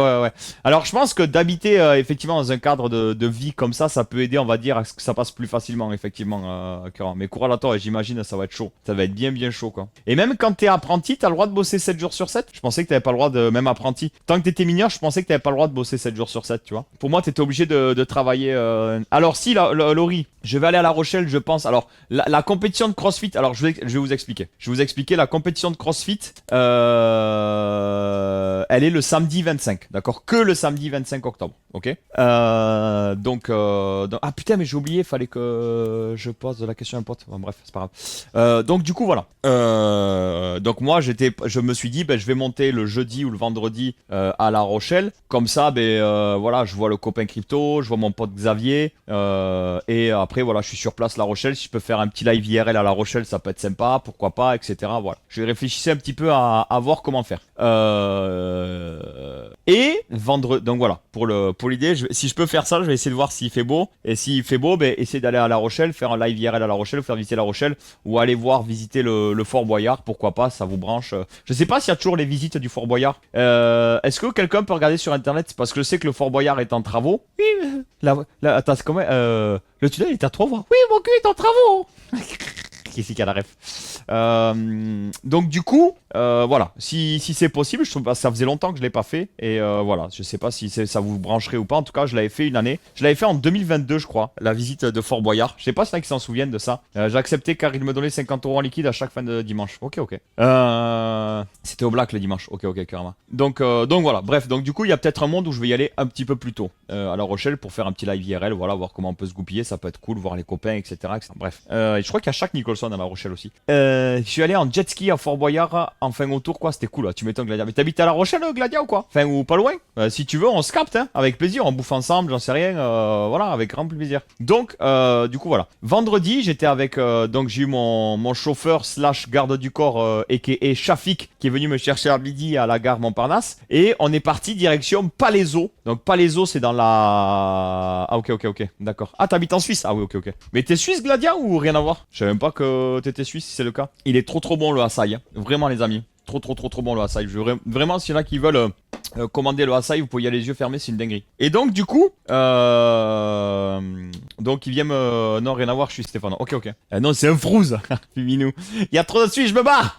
Alors, je pense que d'habiter effectivement dans un cadre de vie comme ça peut aider, on va dire, à ce que ça passe plus facilement, effectivement. Mais courage à toi, j'imagine, ça va être chaud. Ça va être bien chaud, quoi. Et même quand t'es apprenti, t'as le droit de bosser 7 jours sur 7. Je pensais que t'avais pas le droit de, même apprenti. Tant que t'étais mineur, je pensais que t'avais pas le droit de bosser 7 jours sur 7, tu vois. Pour moi, t'étais obligé de travailler. Alors, si, Laurie, je vais aller à La Rochelle, je pense. Alors, la compétition de CrossFit, alors je vais vous expliquer. Je vais vous expliquer la compétition de CrossFit. Elle est le samedi 25, d'accord? Que le samedi 25 octobre, ok? Donc, ah putain, mais j'ai oublié, fallait que je pose la question à un pote. Bon, bref, c'est pas grave. Donc, du coup, voilà. Donc, moi, je me suis dit, ben, je vais monter le jeudi ou le vendredi à La Rochelle. Comme ça, voilà, je vois le copain crypto, je vois mon pote Xavier. Et après, voilà, je suis sur place La Rochelle. Si je peux faire un petit live IRL à La Rochelle, ça peut être sympa, pourquoi pas, etc. Voilà. Je réfléchissais un petit peu à voir comment faire. Et vendredi, donc voilà, pour l'idée, si je peux faire ça, je vais essayer de voir s'il fait beau. Et s'il fait beau, essayer d'aller à La Rochelle, faire un live IRL à La Rochelle, faire visiter La Rochelle, ou aller visiter le Fort Boyard, pourquoi pas, ça vous branche. Je sais pas s'il y a toujours les visites du Fort Boyard. Est-ce que quelqu'un peut regarder sur internet? Parce que je sais que le Fort Boyard est en travaux. Oui, attends, c'est comment le tunnel est à 3 voies. Oui, mon cul est en travaux. Qui c'est qui a la ref? Donc du coup, voilà, si c'est possible, je trouve que ça faisait longtemps que je l'ai pas fait. Et voilà, je sais pas si ça vous brancherait ou pas. En tout cas, je l'avais fait une année. Je l'avais fait en 2022, je crois, la visite de Fort Boyard. Je sais pas s'il y en a qui s'en souviennent de ça. J'ai accepté car il me donnait 50 € en liquide à chaque fin de dimanche. Ok. C'était au Black le dimanche. Ok, carrément. Donc voilà, bref, donc du coup, il y a peut-être un monde où je vais y aller un petit peu plus tôt à La Rochelle pour faire un petit live IRL, voilà, voir comment on peut se goupiller, ça peut être cool, voir les copains, etc. Bref, je crois qu'il y a chaque Nicholson à La Rochelle aussi. Je suis allé en jet ski à Fort Boyard en fin autour, quoi, c'était cool, là. Tu m'étonnes, Gladia. Mais t'habites à La Rochelle, Gladia, ou quoi? Enfin, ou pas loin? Si tu veux, on se capte, hein, avec plaisir, on bouffe ensemble, j'en sais rien, voilà, avec grand plaisir. Donc, du coup, voilà. Vendredi, j'étais avec, donc j'ai eu mon chauffeur slash garde du corps, a.k.a. Shafik, qui est venu me chercher à midi à la gare Montparnasse, et on est parti direction Palaiseau. Donc Palaiseau, c'est dans la... Ah, ok, d'accord. Ah, t'habites en Suisse? Ah oui, ok. Mais t'es suisse, Gladia, ou rien à voir? Je savais même pas que t'étais suisse, si c'est le cas. Il est trop bon, le açaï, hein. Vraiment, les amis. Trop bon, le açaï. Vraiment, s'il y en a qui veulent commander le açaï, vous pouvez y aller les yeux fermés, c'est une dinguerie. Et donc, du coup, donc il vient me... Non, rien à voir, je suis Stéphane. Ok. Non, c'est un frouze. Minou. Il y a trop de suite, je me barre.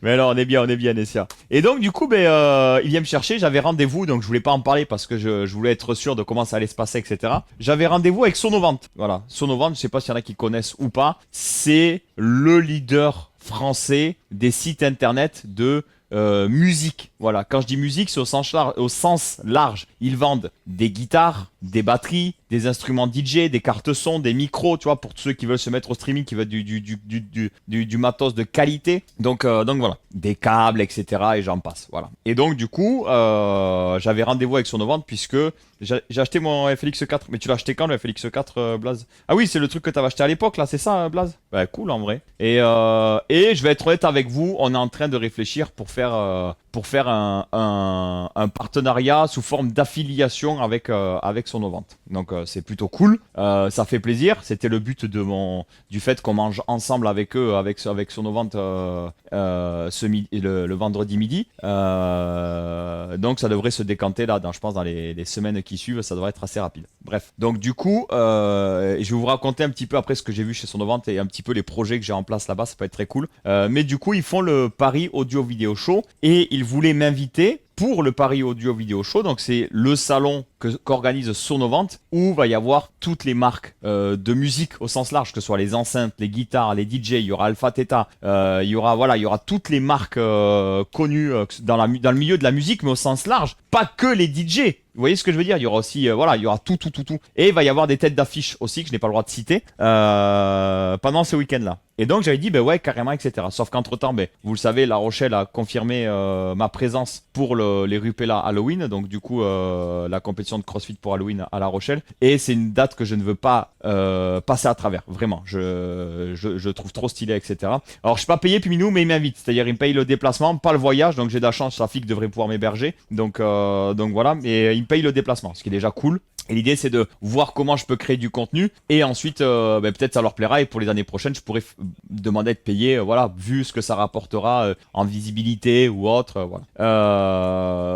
Mais alors, on est bien, Nessia. Et donc, du coup, il vient me chercher. J'avais rendez-vous, donc je voulais pas en parler parce que je voulais être sûr de comment ça allait se passer, etc. J'avais rendez-vous avec Sonovant. Voilà, Sonovant, je sais pas s'il y en a qui connaissent ou pas. C'est le leader français des sites internet de musique. Voilà, quand je dis musique, c'est au sens large. Ils vendent des guitares, des batteries, des instruments DJ, des cartes son, des micros, tu vois, pour tous ceux qui veulent se mettre au streaming, qui veulent du matos de qualité. Donc voilà, des câbles, etc. et j'en passe. Voilà. Et donc du coup, j'avais rendez-vous avec Sonovant puisque j'ai acheté mon FLX4. Mais tu l'as acheté quand, le FLX4, Blaze? Ah oui, c'est le truc que t'avais acheté à l'époque, là, c'est ça, Blaze? Bah cool en vrai. Et je vais être honnête avec vous, on est en train de réfléchir pour faire un partenariat sous forme d'affiliation avec Sonovant. Donc c'est plutôt cool, ça fait plaisir. C'était le but du fait qu'on mange ensemble avec eux, avec Sonovant le vendredi midi. Donc ça devrait se décanter là, je pense dans les semaines qui suivent, ça devrait être assez rapide. Bref, donc du coup, je vais vous raconter un petit peu après ce que j'ai vu chez Sonovant et un petit peu les projets que j'ai en place là-bas, ça peut être très cool. Mais du coup, ils font le Paris Audio Vidéo Show et ils voulaient m'inviter pour le Paris Audio Vidéo Show. Donc c'est le salon qu'organise Sonovant où va y avoir toutes les marques de musique au sens large, que ce soit les enceintes, les guitares, les DJ, il y aura Alpha Theta, il y aura toutes les marques connues dans le milieu de la musique, mais au sens large, pas que les DJ. Vous voyez ce que je veux dire? Il y aura aussi, il y aura tout. Et il va y avoir des têtes d'affiche aussi que je n'ai pas le droit de citer pendant ce week-end-là. Et donc j'avais dit, ouais, carrément, etc. Sauf qu'entre-temps, vous le savez, La Rochelle a confirmé ma présence pour les Rupella Halloween. Donc du coup, la compétition de CrossFit pour Halloween à La Rochelle. Et c'est une date que je ne veux pas passer à travers. Vraiment, je trouve trop stylé, etc. Alors je suis pas payé Puminou, mais il m'invite. C'est-à-dire il me paye le déplacement, pas le voyage. Donc j'ai de la chance, sa fille devrait pouvoir m'héberger. Donc voilà, mais il me paye le déplacement, ce qui est déjà cool. Et l'idée, c'est de voir comment je peux créer du contenu. Et ensuite, peut-être ça leur plaira. Et pour les années prochaines, je pourrais demander à être payé, voilà, vu ce que ça rapportera en visibilité ou autre. Voilà.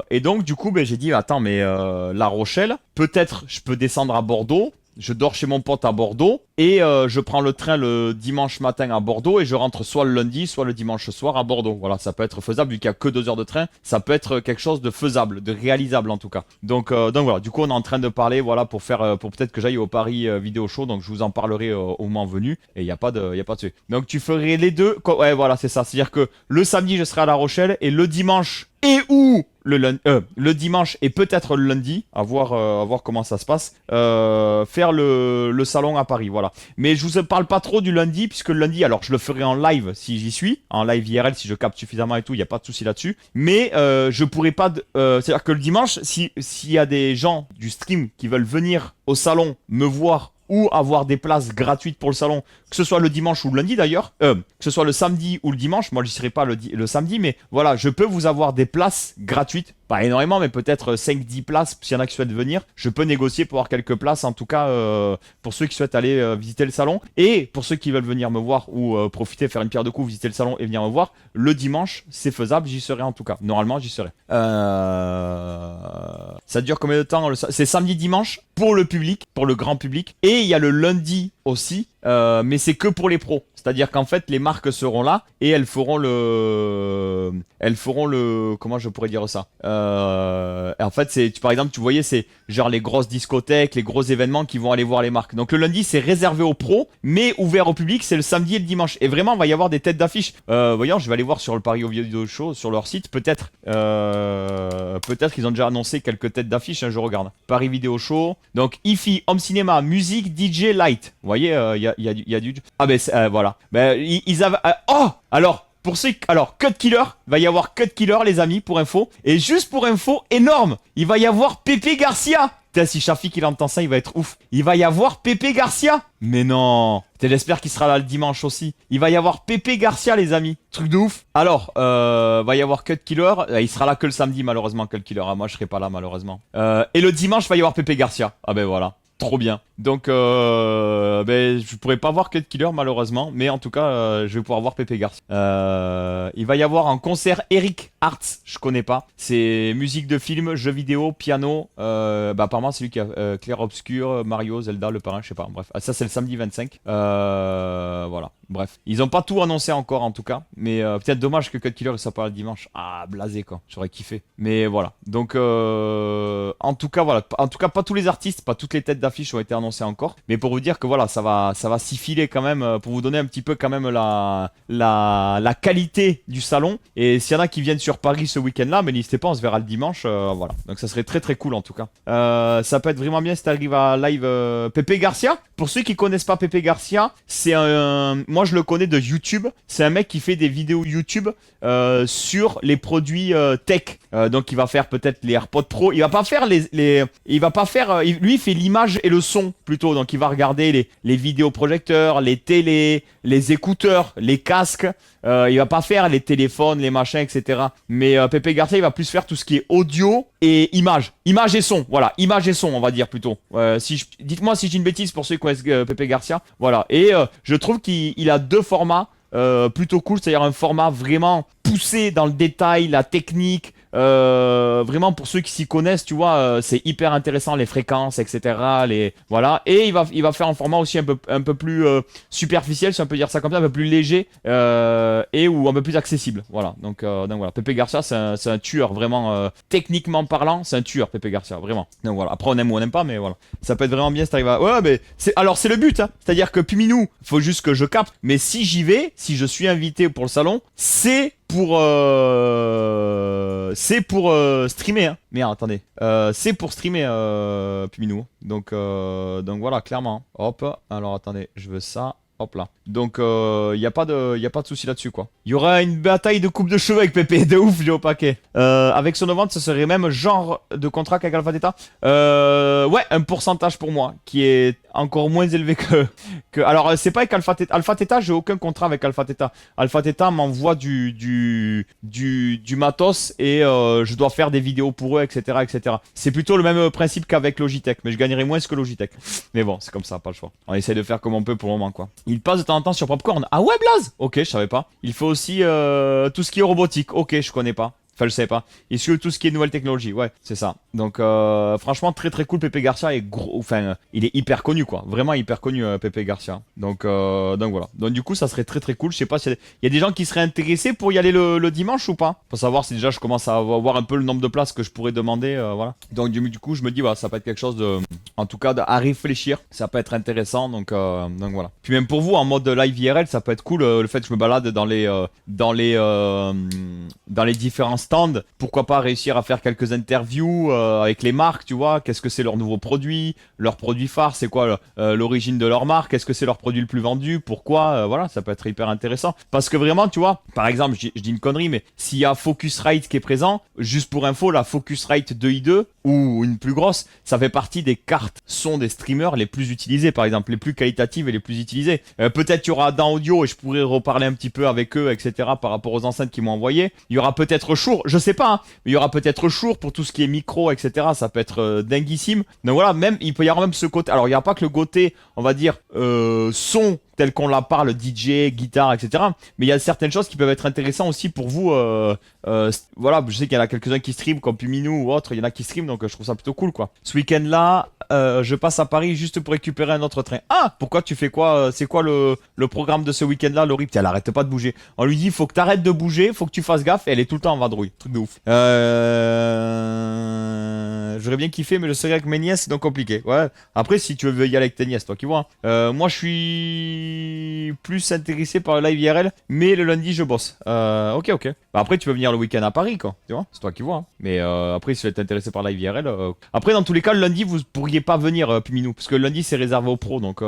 Et donc, du coup, j'ai dit, attends, mais La Rochelle, peut-être je peux descendre à Bordeaux. Je dors chez mon pote à Bordeaux et je prends le train le dimanche matin à Bordeaux et je rentre soit le lundi, soit le dimanche soir à Bordeaux. Voilà, ça peut être faisable vu qu'il n'y a que 2 heures de train. Ça peut être quelque chose de faisable, de réalisable en tout cas. Donc voilà, du coup on est en train de parler, voilà, pour peut-être que j'aille au Paris Vidéo Show. Donc je vous en parlerai au moment venu et il n'y a pas de sujet. Donc tu ferais les deux. Ouais, voilà, c'est ça. C'est-à-dire que le samedi je serai à La Rochelle et le dimanche ou le dimanche et peut-être le lundi, à voir comment ça se passe, faire le salon à Paris, voilà. Mais je vous parle pas trop du lundi, puisque le lundi, alors je le ferai en live si j'y suis, en live IRL si je capte suffisamment et tout, il n'y a pas de souci là-dessus. Mais je pourrais pas, c'est-à-dire que le dimanche, s'il y a des gens du stream qui veulent venir au salon me voir, ou avoir des places gratuites pour le salon, que ce soit le dimanche ou le lundi d'ailleurs, que ce soit le samedi ou le dimanche, moi je serai pas le samedi, mais voilà, je peux vous avoir des places gratuites, pas énormément, mais peut-être 5-10 places, s'il y en a qui souhaitent venir, je peux négocier pour avoir quelques places, en tout cas, pour ceux qui souhaitent aller visiter le salon, et pour ceux qui veulent venir me voir, ou profiter, faire une pierre de coups, visiter le salon et venir me voir, le dimanche, c'est faisable, j'y serai en tout cas, normalement j'y serai. Ça dure combien de temps? C'est samedi-dimanche, pour le public, pour le grand public, et il y a le lundi aussi, mais c'est que pour les pros. C'est-à-dire qu'en fait, les marques seront là et elles feront comment je pourrais dire ça en fait, par exemple, tu voyais, c'est genre les grosses discothèques, les gros événements qui vont aller voir les marques. Donc le lundi, c'est réservé aux pros, mais ouvert au public, c'est le samedi et le dimanche. Et vraiment, il va y avoir des têtes d'affiche. Voyons, je vais aller voir sur le Paris Video Show, sur leur site, peut-être qu'ils ont déjà annoncé quelques têtes d'affiche, hein, je regarde. Paris Video Show, donc IFI, Home Cinéma, musique, DJ, light. Vous voyez, il y a du... Ah ben, voilà. Ben, ils avaient... oh, alors, Cut Killer, il va y avoir Cut Killer, les amis, pour info. Et juste pour info, énorme, il va y avoir Pepe Garcia. Putain, si Shafik il entend ça, il va être ouf. Il va y avoir Pepe Garcia. Mais non. J'espère qu'il sera là le dimanche aussi. Il va y avoir Pepe Garcia, les amis. Truc de ouf. Alors, va y avoir Cut Killer. Il sera là que le samedi, malheureusement, Cut Killer. Ah, moi, je serai pas là, malheureusement. Et le dimanche, va y avoir Pepe Garcia. Ah ben voilà. Trop bien. Donc, je pourrais pas voir Cut Killer malheureusement, mais en tout cas, je vais pouvoir voir Pepe Garcia. Il va y avoir un concert Eric Arts, je connais pas. C'est musique de film, jeux vidéo, piano. Apparemment, c'est lui qui a Clair Obscur, Mario, Zelda, le parrain, je sais pas. Bref, ça c'est le samedi 25. Voilà. Bref, ils ont pas tout annoncé encore en tout cas, mais peut-être dommage que Cut Killer il soit pas le dimanche. Ah, blasé quoi. J'aurais kiffé. Mais voilà. Donc, en tout cas, voilà. En tout cas, pas tous les artistes, pas toutes les têtes d'affiche ont été annoncées encore, mais pour vous dire que voilà, ça va s'y filer quand même, pour vous donner un petit peu quand même la qualité du salon. Et s'il y en a qui viennent sur Paris ce week-end-là, mais n'hésitez pas, on se verra le dimanche, voilà. Donc ça serait très très cool en tout cas. Ça peut être vraiment bien si t'arrives à live Pepe Garcia. Pour ceux qui connaissent pas Pepe Garcia, c'est moi je le connais de YouTube. C'est un mec qui fait des vidéos YouTube sur les produits tech. Donc il va faire peut-être les AirPods Pro. Il va pas faire il va pas faire. Lui il fait l'image et le son plutôt. Donc il va regarder les vidéoprojecteurs, les télés, les écouteurs, les casques. Il va pas faire les téléphones, les machins, etc. Mais Pepe Garcia il va plus faire tout ce qui est audio et image et son. Voilà, image et son on va dire plutôt. Dites-moi si j'ai une bêtise pour ceux qui connaissent Pepe Garcia. Voilà. Et je trouve qu'il a deux formats plutôt cool. C'est-à-dire un format vraiment poussé dans le détail, la technique. Vraiment pour ceux qui s'y connaissent, tu vois, c'est hyper intéressant les fréquences, etc. Voilà. Et il va faire un format aussi un peu plus superficiel, si on peut dire ça comme ça, un peu plus léger et ou un peu plus accessible. Voilà. Donc voilà, Pepe Garcia, c'est un tueur vraiment techniquement parlant, c'est un tueur Pepe Garcia, vraiment. Donc voilà. Après on aime ou on n'aime pas, mais voilà, ça peut être vraiment bien si t'arrives à. Ouais, mais c'est le but, hein. C'est-à-dire que Puminou, faut juste que je capte. Mais si j'y vais, si je suis invité pour le salon, c'est pour streamer, hein. Merde, attendez. C'est pour streamer Puminou. Donc voilà, clairement. Hop. Alors attendez, je veux ça. Hop là. Donc y a pas de souci là-dessus quoi. Il y aura une bataille de coupe de cheveux avec Pépé de ouf, j'ai au paquet. Avec son vente, ce serait même genre de contrat qu'avec Alpha Theta. Ouais, un pourcentage pour moi qui est encore moins élevé que... Alors c'est pas avec Alpha Theta. Alpha Theta, j'ai aucun contrat avec Alpha Theta. Alpha Theta m'envoie du matos et je dois faire des vidéos pour eux, etc., etc. C'est plutôt le même principe qu'avec Logitech, mais je gagnerai moins que Logitech. Mais bon, c'est comme ça, pas le choix. On essaie de faire comme on peut pour le moment quoi. Il passe de temps en temps sur Popcorn. Ah ouais, Blaze. Ok, je savais pas. Il fait aussi tout ce qui est robotique. Ok, je connais pas. Enfin, je savais pas. Et sur tout ce qui est nouvelle technologie. Ouais, c'est ça. Donc, franchement, très très cool. Pepe Garcia est gros. Enfin, il est hyper connu, quoi. Vraiment hyper connu, Pepe Garcia. Donc voilà. Donc, du coup, ça serait très très cool. Je sais pas s'il y a des gens qui seraient intéressés pour y aller le dimanche ou pas. Pour savoir si déjà je commence à voir un peu le nombre de places que je pourrais demander. Voilà. Donc, du coup, je me dis, voilà, ça peut être quelque chose de. En tout cas, à réfléchir. Ça peut être intéressant. Donc voilà. Puis même pour vous, en mode live IRL, ça peut être cool. Le fait que je me balade dans les différents stands, pourquoi pas réussir à faire quelques interviews avec les marques, tu vois, qu'est-ce que c'est leur nouveau produit, leur produit phare, c'est quoi l'origine de leur marque, est-ce que c'est leur produit le plus vendu, pourquoi, voilà, ça peut être hyper intéressant. Parce que vraiment, tu vois, par exemple, je dis une connerie, mais s'il y a Focusrite qui est présent, juste pour info, la Focusrite 2i2, ou une plus grosse, ça fait partie des cartes son des streamers les plus utilisées, par exemple, les plus qualitatives et les plus utilisées. Peut-être il y aura dans audio et je pourrais reparler un petit peu avec eux, etc. par rapport aux enceintes qu'ils m'ont envoyées. Il y aura peut-être Shure, je sais pas, hein, mais il y aura peut-être Shure pour tout ce qui est micro, etc. Ça peut être dinguissime. Donc voilà, même il peut y avoir même ce côté. Alors il n'y a pas que le côté, on va dire, son telle qu'on la parle, DJ, guitare, etc. Mais il y a certaines choses qui peuvent être intéressantes aussi pour vous. Voilà, je sais qu'il y en a quelques-uns qui streament, comme Puminou ou autre, il y en a qui streament, donc je trouve ça plutôt cool, quoi. Ce week-end-là, je passe à Paris juste pour récupérer un autre train. Ah, pourquoi tu fais quoi? C'est quoi le programme de ce week-end-là, Laurie? Elle arrête pas de bouger. On lui dit, faut que t'arrêtes de bouger, faut que tu fasses gaffe, et elle est tout le temps en vadrouille. Truc de ouf. J'aurais bien kiffé, mais je serais avec mes nièces, donc compliqué. Ouais. Après, si tu veux y aller avec tes nièces, toi qui vois. Moi, je suis plus intéressé par le live IRL, mais le lundi, je bosse. Ok. Bah, après, tu peux venir le week-end à Paris, quoi. Tu vois, c'est toi qui vois. Hein. Mais après, si tu es intéressé par le live IRL. Après, dans tous les cas, le lundi, vous pourriez pas venir, Puminou, parce que le lundi, c'est réservé aux pros. Donc,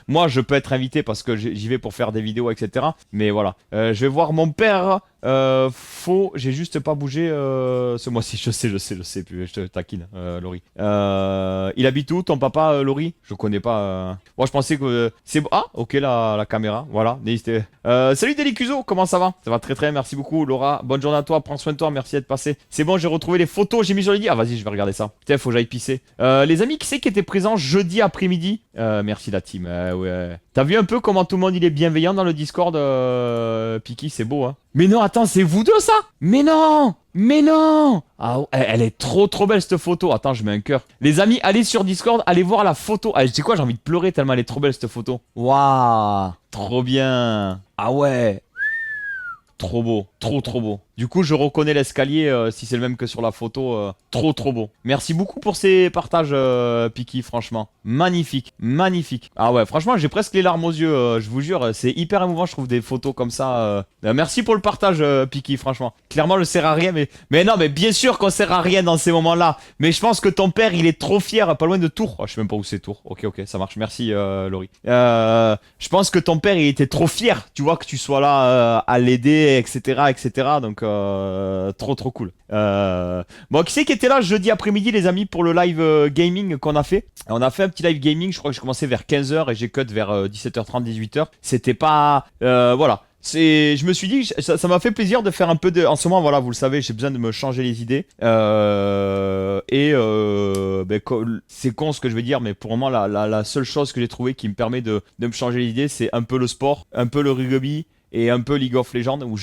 moi, je peux être invité parce que j'y vais pour faire des vidéos, etc. Mais voilà. Je vais voir mon père. J'ai juste pas bougé ce mois-ci. Je sais, je te taquine, Laurie. Il habite où ton papa, Laurie? Je connais pas. Moi, je pensais que c'est ah, ok, la caméra, voilà. Salut Delicuso, comment ça va? Ça va très très, merci beaucoup, Laura. Bonne journée à toi, prends soin de toi, merci d'être passé. C'est bon, j'ai retrouvé les photos, j'ai mis sur le lit. Ah, vas-y, je vais regarder ça. Putain, faut que j'aille pisser. Les amis, qui c'est qui était présent jeudi après-midi? Merci la team. Ouais. T'as vu un peu comment tout le monde il est bienveillant dans le Discord, Piki, c'est beau, hein. Mais non, attends, c'est vous deux ça? Mais non! Ah, elle est trop belle cette photo. Attends, je mets un cœur. Les amis, allez sur Discord, allez voir la photo. Ah, je sais quoi, j'ai envie de pleurer tellement elle est trop belle cette photo. Waouh, trop bien. Ah ouais. Trop beau, trop beau. Du coup, je reconnais l'escalier si c'est le même que sur la photo. Trop beau. Merci beaucoup pour ces partages, Piki, franchement. Magnifique. Ah ouais, franchement, j'ai presque les larmes aux yeux, je vous jure. C'est hyper émouvant, je trouve, des photos comme ça. Merci pour le partage, Piki, franchement. Clairement, je sert à rien, mais non, mais bien sûr qu'on sert à rien dans ces moments-là. Mais je pense que ton père, il est trop fier, pas loin de Tours. Oh, je sais même pas où c'est Tours. Ok, ça marche. Merci, Laurie. Je pense que ton père, il était trop fier, tu vois, que tu sois là à l'aider, etc. Donc, trop cool. Bon, qui c'est qui était là jeudi après-midi, les amis, pour le live gaming qu'on a fait? On a fait un petit live gaming, je crois que j'ai commencé vers 15h et j'ai cut vers 17h30, 18h. C'était pas... voilà. Je me suis dit, ça m'a fait plaisir de faire un peu de... En ce moment, voilà, vous le savez, j'ai besoin de me changer les idées. C'est con ce que je vais dire, mais pour moi, la seule chose que j'ai trouvé qui me permet de me changer les idées, c'est un peu le sport, un peu le rugby, et un peu League of Legends où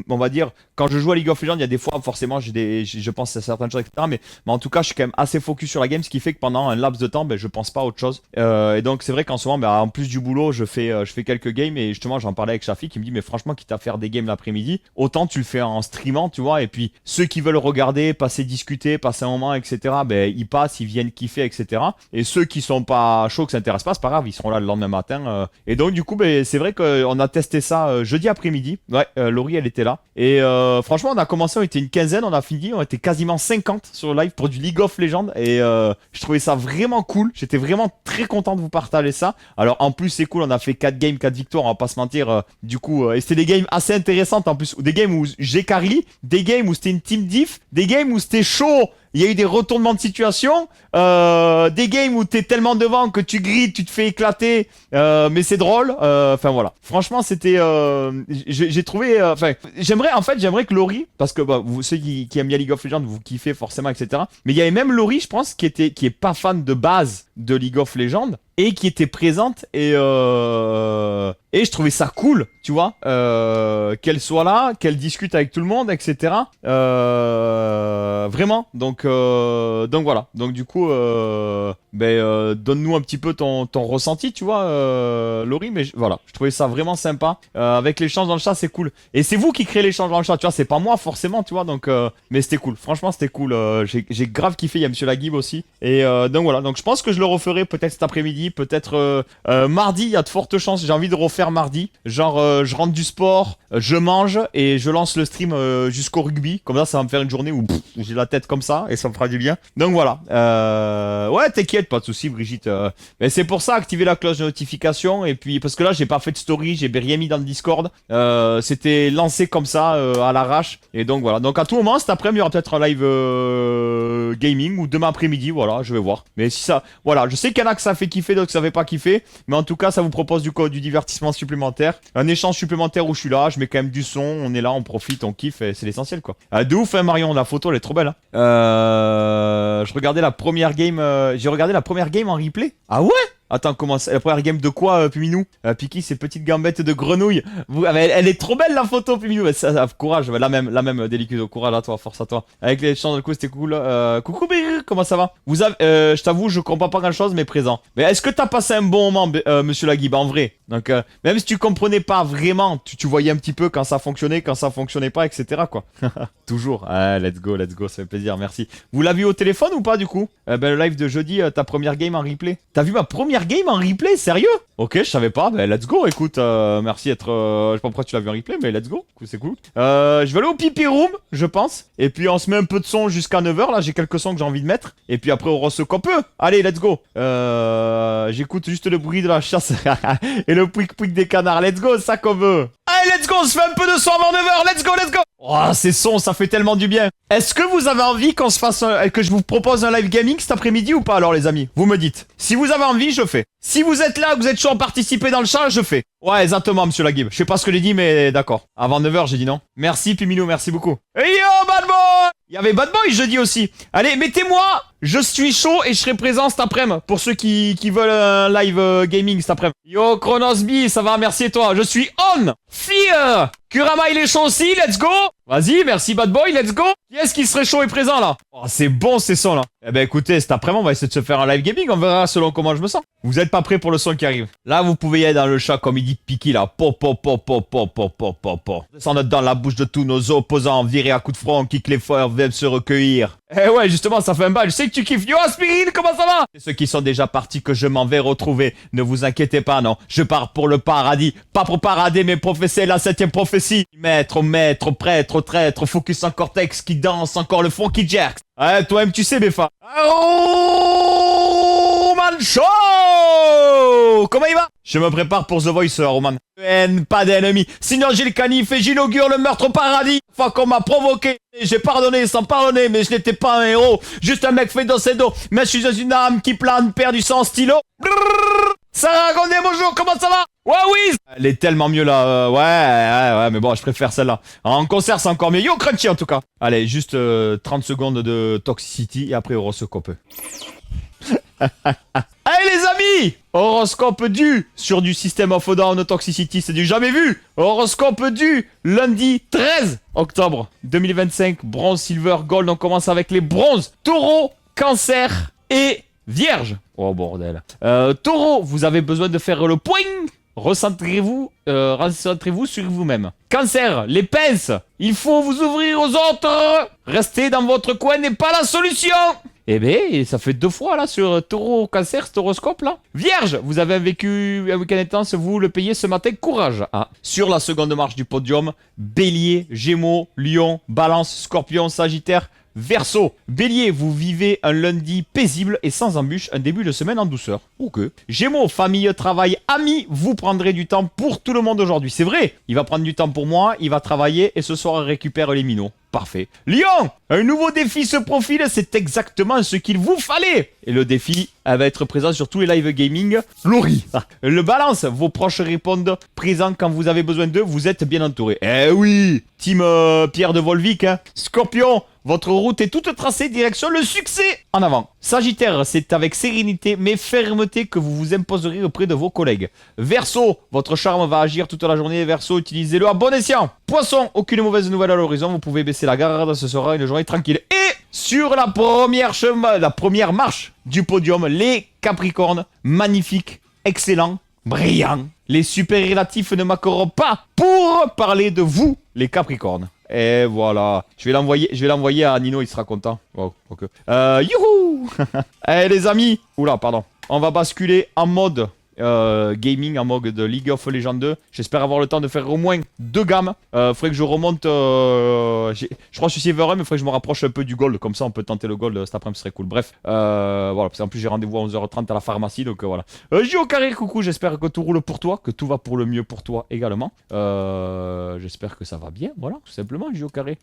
on va dire, quand je joue à League of Legends, il y a des fois forcément je pense à certaines choses, etc. Mais en tout cas, je suis quand même assez focus sur la game, ce qui fait que pendant un laps de temps, je pense pas à autre chose. Et donc c'est vrai qu'en ce moment, en plus du boulot, je fais quelques games et justement j'en parlais avec Shafi qui me dit mais franchement, quitte à faire des games l'après-midi, autant tu le fais en streamant, tu vois. Et puis ceux qui veulent regarder, discuter, passer un moment, etc. Ils passent, ils viennent kiffer, etc. Et ceux qui sont pas chauds, que ça intéresse pas, c'est pas grave, ils seront là le lendemain matin. Et donc du coup, c'est vrai qu'on a testé ça jeudi après-midi. Ouais, Laurie, elle était là. Et franchement, on a commencé, on était une quinzaine, on a fini, on était quasiment 50 sur le live pour du League of Legends. Et je trouvais ça vraiment cool. J'étais vraiment très content de vous partager ça. Alors en plus, c'est cool, on a fait 4 games, 4 victoires, on va pas se mentir. Du coup, et c'était des games assez intéressantes en plus. Des games où j'ai carry, des games où c'était une team diff, des games où c'était chaud. Il y a eu des retournements de situation, des games où t'es tellement devant que tu grilles, tu te fais éclater, mais c'est drôle. Enfin voilà. Franchement, c'était, j'ai trouvé, j'aimerais que Laurie, parce que vous, ceux qui aiment bien League of Legends, vous kiffez forcément, etc. Mais il y avait même Laurie, je pense, qui est pas fan de base de League of Legends et qui était présente et je trouvais ça cool, tu vois, qu'elle soit là, qu'elle discute avec tout le monde, etc. Vraiment. Donc voilà. Donc du coup, donne-nous un petit peu ton ressenti, tu vois, Laurie. Mais voilà, je trouvais ça vraiment sympa. Avec l'échange dans le chat, c'est cool. Et c'est vous qui créez l'échange dans le chat, tu vois, c'est pas moi forcément, tu vois. Donc, mais c'était cool. Franchement, c'était cool. J'ai grave kiffé. Il y a Monsieur Lagib aussi. Et donc voilà. Donc je pense que je le referai peut-être cet après-midi, peut-être mardi. Il y a de fortes chances. J'ai envie de refaire mardi. Genre, je rentre du sport, je mange et je lance le stream jusqu'au rugby. Comme ça va me faire une journée où j'ai la tête comme ça et ça me fera du bien. Donc voilà. Ouais, t'inquiète, pas de soucis, Brigitte. Mais c'est pour ça, activer la cloche de notification. Et puis, parce que là, j'ai pas fait de story, j'ai rien mis dans le Discord. C'était lancé comme ça, à l'arrache. Et donc voilà. Donc à tout moment, cet après-midi, il y aura peut-être un live gaming ou demain après-midi. Voilà, je vais voir. Mais si ça, voilà, je sais qu'il y en a que ça fait kiffer, d'autres que ça fait pas kiffer. Mais en tout cas, ça vous propose du divertissement supplémentaire. Un échange supplémentaire où je suis là, je mets quand même du son, on est là, on profite, on kiffe, et c'est l'essentiel quoi. De ouf, hein, Marion, la photo elle est trop belle. Hein. Je regardais la première game, j'ai regardé la première game en replay. Ah ouais? Attends, comment c'est la première game de quoi, Puminou? Piki, ces petites gambettes de grenouille. Elle est trop belle la photo, Puminou. Courage, la même Délicudo. Courage à toi, force à toi. Avec les chants de coup, c'était cool. Coucou, comment ça va? Je t'avoue, je comprends pas grand chose, mais présent. Mais est-ce que t'as passé un bon moment, monsieur Laguib, en vrai? Donc, même si tu comprenais pas vraiment, tu voyais un petit peu quand ça fonctionnait pas, etc. quoi. Toujours. Let's go, ça fait plaisir, merci. Vous l'avez vu au téléphone ou pas du coup? Le live de jeudi, ta première game en replay. T'as vu ma première game en replay? Sérieux? Ok, je savais pas. Let's go, écoute. Merci d'être. Je sais pas pourquoi tu l'as vu en replay, mais let's go. C'est cool. Je vais aller au pipi room, je pense. Et puis on se met un peu de son jusqu'à 9h. Là, j'ai quelques sons que j'ai envie de mettre. Et puis après, on reçoit qu'on peut. Allez, let's go. J'écoute juste le bruit de la chasse et le pouic des canards. Let's go, ça qu'on veut. Allez, let's go, on se fait un peu de son avant 9h. Let's go. Oh, ces sons, ça fait tellement du bien. Est-ce que vous avez envie qu'on se fasse que je vous propose un live gaming cet après-midi ou pas alors les amis? Vous me dites. Si vous avez envie, je fais. Si vous êtes là, que vous êtes chaud à participer dans le chat, je fais. Ouais, exactement, monsieur Laguib. Je sais pas ce que j'ai dit, mais d'accord. Avant 9h, j'ai dit non. Merci, Pimino, merci beaucoup. Hey yo, Bad Boy! Il y avait Bad Boy jeudi aussi. Allez, mettez-moi. Je suis chaud et je serai présent cet après-midi. Pour ceux qui veulent un live gaming cet après-midi. Yo, Chronosby, ça va, merci et toi. Je suis on. Fear. Kurama, il est chaud aussi, let's go. Vas-y, merci Bad Boy, let's go. Qui est-ce qui serait chaud et présent là? Oh, c'est bon ces sons là. Eh ben écoutez, cet après-midi, on va essayer de se faire un live gaming. On verra selon comment je me sens. Vous êtes pas prêts pour le son qui arrive? Là, vous pouvez y aller dans le chat comme il dit Piki là. Descendre dans la bouche de tous nos opposants. Virer à coups de front, kick les fers, viennent se recueillir. Eh ouais, justement, ça fait un bail. Je sais que tu kiffes. Yo, Aspirine, comment ça va? C'est ceux qui sont déjà partis que je m'en vais retrouver. Ne vous inquiétez pas, non. Je pars pour le paradis. Pas pour parader, mais professer la 7ème prophétie. Maître, prêtre, traître, focus en cortex qui danse encore le fond qui jerk. Ouais, toi-même, tu sais, Béfa. Oh, man, show! Comment il va? Je me prépare pour The Voice, Roman. Pas d'ennemis. Sinon, j'ai le canif et j'inaugure le meurtre au paradis. Fois qu'on m'a provoqué. J'ai pardonné sans pardonner, mais je n'étais pas un héros. Juste un mec fait dans ses dos. Mais je suis une âme qui plane, perdu sans stylo. Sarah Gondé, bonjour, comment ça va? Ouais, oui. Elle est tellement mieux là. Ouais, mais bon, je préfère celle-là. En concert, c'est encore mieux. Yo, Crunchy en tout cas. Allez, juste 30 secondes de Toxicity et après horoscope. Allez les amis, horoscope du sur du System of a Down Toxicity, c'est du jamais vu. Horoscope du lundi 13 octobre 2025, bronze, silver, gold. On commence avec les bronzes. Taureau, cancer et vierge. Oh bordel. Taureau, vous avez besoin de faire le point. Recentrez-vous sur vous-même. Cancer, les pinces. Il faut vous ouvrir aux autres. Rester dans votre coin n'est pas la solution. Eh ben, ça fait 2 fois là sur Taureau Cancer, cet horoscope là. Vierge, vous avez vécu un week-end intense, vous le payez ce matin, courage. Sur la seconde marche du podium, Bélier, Gémeaux, Lion, Balance, Scorpion, Sagittaire, Verseau. Bélier, vous vivez un lundi paisible et sans embûche, un début de semaine en douceur. Ok. Gémeaux, famille, travail, amis, vous prendrez du temps pour tout le monde aujourd'hui. C'est vrai, il va prendre du temps pour moi, il va travailler et ce soir il récupère les minots. Parfait. Lion, un nouveau défi se profile, c'est exactement ce qu'il vous fallait. Et le défi, elle va être présent sur tous les live gaming. Laurie. Le balance, vos proches répondent présents quand vous avez besoin d'eux, vous êtes bien entouré. Eh oui, team Pierre de Volvic. Scorpion, votre route est toute tracée, direction le succès. En avant. Sagittaire, c'est avec sérénité mais fermeté que vous vous imposerez auprès de vos collègues. Verseau, votre charme va agir toute la journée. Verseau, utilisez-le à bon escient. Poisson, aucune mauvaise nouvelle à l'horizon, vous pouvez baisser la garde, ce sera une journée tranquille. Et sur la première marche du podium, les Capricornes, magnifiques, excellents, brillants. Les superlatifs ne manqueront pas pour parler de vous, les Capricornes. Et voilà. Je vais l'envoyer à Nino, il sera content. Wow, ok. Youhou. Eh les amis. Oula, pardon. On va basculer en mode gaming, en mode de League of Legends 2. J'espère avoir le temps de faire au moins 2 gammes. Faudrait que je remonte. Je crois que je suis Silver 1, mais faudrait que je me rapproche un peu du gold. Comme ça, on peut tenter le gold cet après-midi, ce serait cool. Bref, voilà. Parce qu'en plus, j'ai rendez-vous à 11h30 à la pharmacie. Donc voilà. J au carré, coucou. J'espère que tout roule pour toi. Que tout va pour le mieux pour toi également. J'espère que ça va bien. Voilà, tout simplement. J au carré.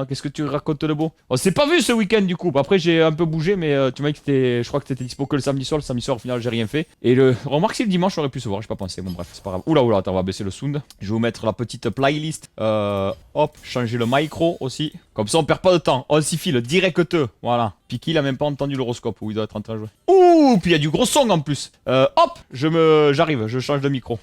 Qu'est-ce que tu racontes de beau? On s'est pas vu ce week-end du coup. Après, j'ai un peu bougé, mais tu m'as dit que je crois que t'étais dispo que le samedi soir. Le samedi soir, au final, j'ai rien fait. Et remarque, le dimanche, on aurait pu se voir, j'ai pas pensé. Bon, bref, c'est pas grave. Oula, attends, on va baisser le sound. Je vais vous mettre la petite playlist. Hop, changer le micro aussi. Comme ça, on perd pas de temps. On s'y file direct. Voilà. Piki, il a même pas entendu l'horoscope où il doit être en train de jouer. Ouh, puis il y a du gros son en plus. Hop, j'arrive, je change de micro.